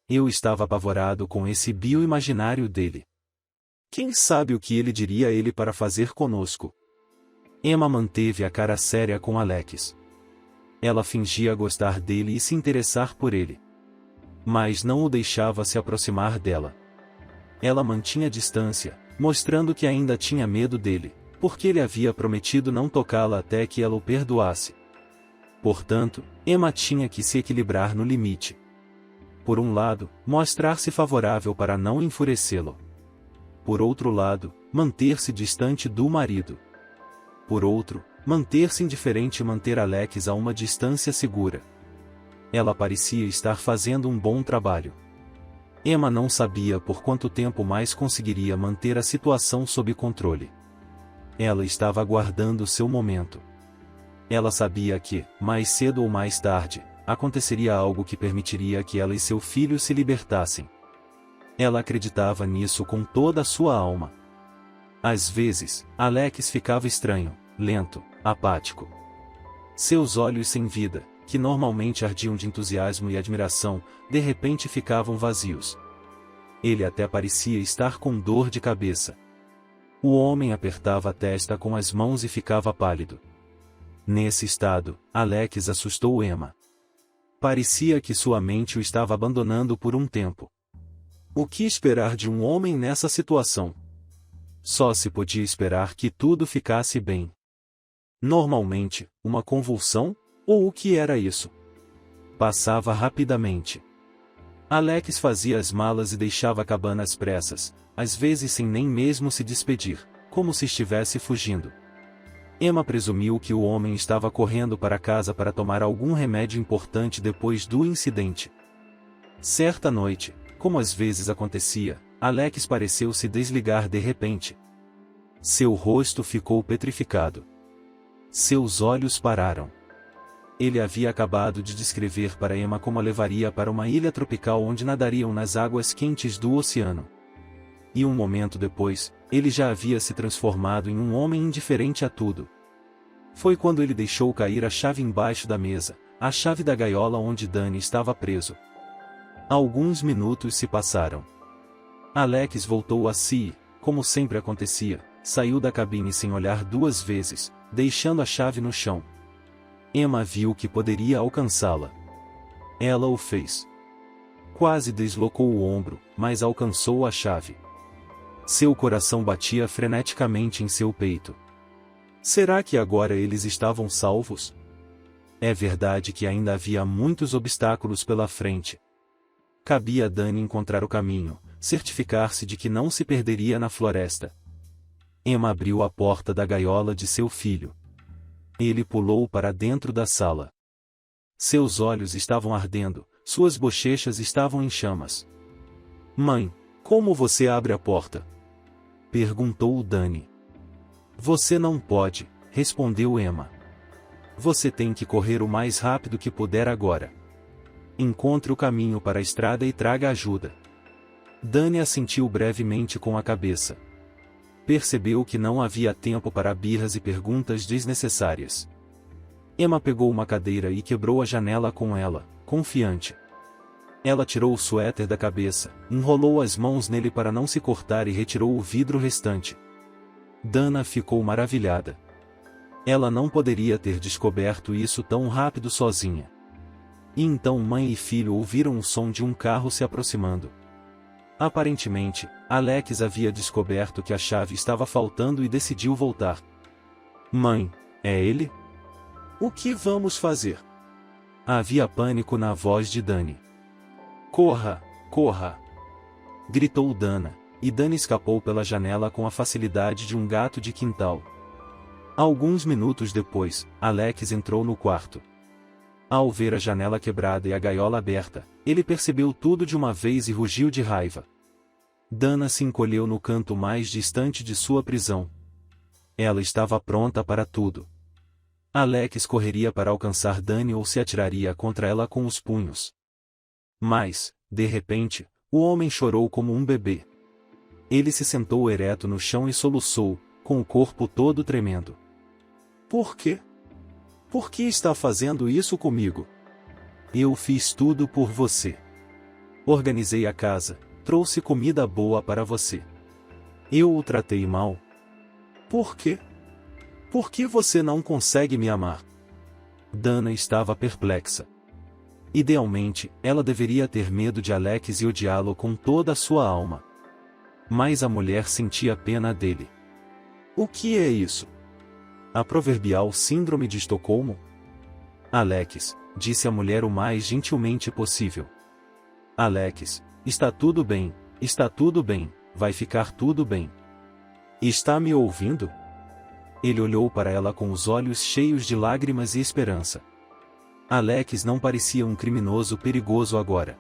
Eu estava apavorado com esse bioimaginário dele. Quem sabe o que ele diria a ele para fazer conosco? Emma manteve a cara séria com Alex. Ela fingia gostar dele e se interessar por ele. mas não o deixava se aproximar dela. Ela mantinha distância, mostrando que ainda tinha medo dele, porque ele havia prometido não tocá-la até que ela o perdoasse. Portanto, Emma tinha que se equilibrar no limite. Por um lado, mostrar-se favorável para não enfurecê-lo. Por outro lado, manter-se distante do marido. Por outro, manter-se indiferente e manter Alex a uma distância segura. Ela parecia estar fazendo um bom trabalho. Emma não sabia por quanto tempo mais conseguiria manter a situação sob controle. Ela estava aguardando seu momento. Ela sabia que, mais cedo ou mais tarde, aconteceria algo que permitiria que ela e seu filho se libertassem. Ela acreditava nisso com toda a sua alma. Às vezes, Alex ficava estranho, lento, apático. Seus olhos sem vida, que normalmente ardiam de entusiasmo e admiração, de repente ficavam vazios. Ele até parecia estar com dor de cabeça. O homem apertava a testa com as mãos e ficava pálido. Nesse estado, Alex assustou Emma. Parecia que sua mente o estava abandonando por um tempo. O que esperar de um homem nessa situação? Só se podia esperar que tudo ficasse bem. Normalmente, uma convulsão? Ou o que era isso? Passava rapidamente. Alex fazia as malas e deixava a cabana às pressas, às vezes sem nem mesmo se despedir, como se estivesse fugindo. Emma presumiu que o homem estava correndo para casa para tomar algum remédio importante depois do incidente. Certa noite, como às vezes acontecia, Alex pareceu se desligar de repente. Seu rosto ficou petrificado. Seus olhos pararam. Ele havia acabado de descrever para Emma como a levaria para uma ilha tropical onde nadariam nas águas quentes do oceano. E um momento depois, ele já havia se transformado em um homem indiferente a tudo. Foi quando ele deixou cair a chave embaixo da mesa, a chave da gaiola onde Danny estava preso. Alguns minutos se passaram. Alex voltou a si, como sempre acontecia, saiu da cabine sem olhar duas vezes, deixando a chave no chão. Emma viu que poderia alcançá-la. Ela o fez. Quase deslocou o ombro, mas alcançou a chave. Seu coração batia freneticamente em seu peito. Será que agora eles estavam salvos? É verdade que ainda havia muitos obstáculos pela frente. Cabia a Danny encontrar o caminho, certificar-se de que não se perderia na floresta. Emma abriu a porta da gaiola de seu filho. Ele pulou para dentro da sala. Seus olhos estavam ardendo, suas bochechas estavam em chamas. Mãe, como você abre a porta? Perguntou Danny. Você não pode, respondeu Emma. Você tem que correr o mais rápido que puder agora. Encontre o caminho para a estrada e traga ajuda. Danny assentiu brevemente com a cabeça. Percebeu que não havia tempo para birras e perguntas desnecessárias. Emma pegou uma cadeira e quebrou a janela com ela, confiante. Ela tirou o suéter da cabeça, enrolou as mãos nele para não se cortar e retirou o vidro restante. Dana ficou maravilhada. Ela não poderia ter descoberto isso tão rápido sozinha. E então mãe e filho ouviram o som de um carro se aproximando. Aparentemente, Alex havia descoberto que a chave estava faltando e decidiu voltar. Mãe, é ele? O que vamos fazer? Havia pânico na voz de Danny. Corra, corra! Gritou Dana, e Danny escapou pela janela com a facilidade de um gato de quintal. Alguns minutos depois, Alex entrou no quarto. Ao ver a janela quebrada e a gaiola aberta, ele percebeu tudo de uma vez e rugiu de raiva. Dana se encolheu no canto mais distante de sua prisão. Ela estava pronta para tudo. Alex correria para alcançar Danny ou se atiraria contra ela com os punhos. Mas, de repente, o homem chorou como um bebê. Ele se sentou ereto no chão e soluçou, com o corpo todo tremendo. Por quê? Por que está fazendo isso comigo? Eu fiz tudo por você. Organizei a casa, trouxe comida boa para você. Eu o tratei mal. Por quê? Por que você não consegue me amar? Dana estava perplexa. Idealmente, ela deveria ter medo de Alex e odiá-lo com toda a sua alma. Mas a mulher sentia pena dele. O que é isso? A proverbial síndrome de Estocolmo? Alex, disse a mulher o mais gentilmente possível. Alex, está tudo bem, vai ficar tudo bem. Está me ouvindo? Ele olhou para ela com os olhos cheios de lágrimas e esperança. Alex não parecia um criminoso perigoso agora.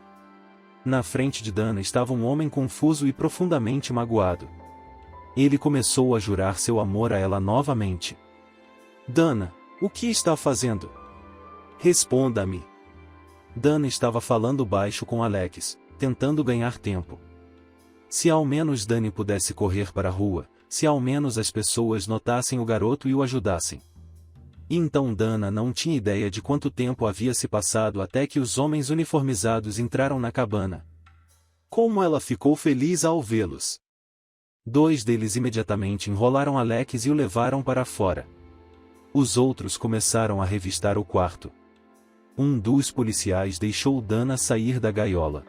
Na frente de Dana estava um homem confuso e profundamente magoado. Ele começou a jurar seu amor a ela novamente. Dana, o que está fazendo? Responda-me. Dana estava falando baixo com Alex, tentando ganhar tempo. Se ao menos Dani pudesse correr para a rua, se ao menos as pessoas notassem o garoto e o ajudassem. E então Dana não tinha ideia de quanto tempo havia se passado até que os homens uniformizados entraram na cabana. Como ela ficou feliz ao vê-los! 2 deles imediatamente enrolaram Alex e o levaram para fora. Os outros começaram a revistar o quarto. Um dos policiais deixou Dana sair da gaiola.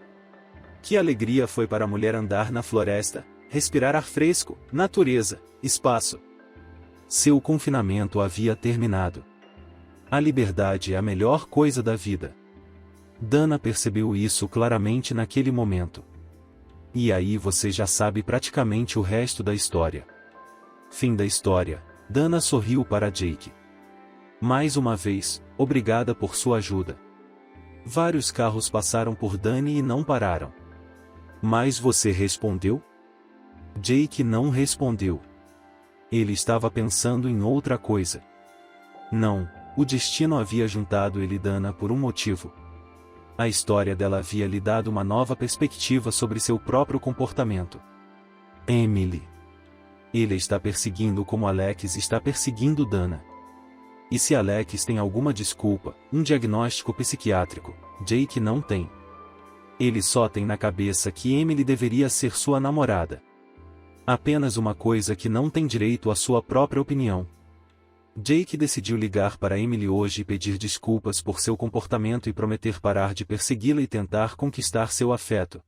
Que alegria foi para a mulher andar na floresta, respirar ar fresco, natureza, espaço. Seu confinamento havia terminado. A liberdade é a melhor coisa da vida. Dana percebeu isso claramente naquele momento. E aí você já sabe praticamente o resto da história. Fim da história. Dana sorriu para Jake. Mais uma vez, obrigada por sua ajuda. Vários carros passaram por Dani e não pararam. Mas você respondeu? Jake não respondeu. Ele estava pensando em outra coisa. Não, o destino havia juntado ele e Dana por um motivo. A história dela havia lhe dado uma nova perspectiva sobre seu próprio comportamento. Emily. Ele está perseguindo como Alex está perseguindo Dana. E se Alex tem alguma desculpa, um diagnóstico psiquiátrico, Jake não tem. Ele só tem na cabeça que Emily deveria ser sua namorada. Apenas uma coisa que não tem direito à sua própria opinião. Jake decidiu ligar para Emily hoje e pedir desculpas por seu comportamento e prometer parar de persegui-la e tentar conquistar seu afeto.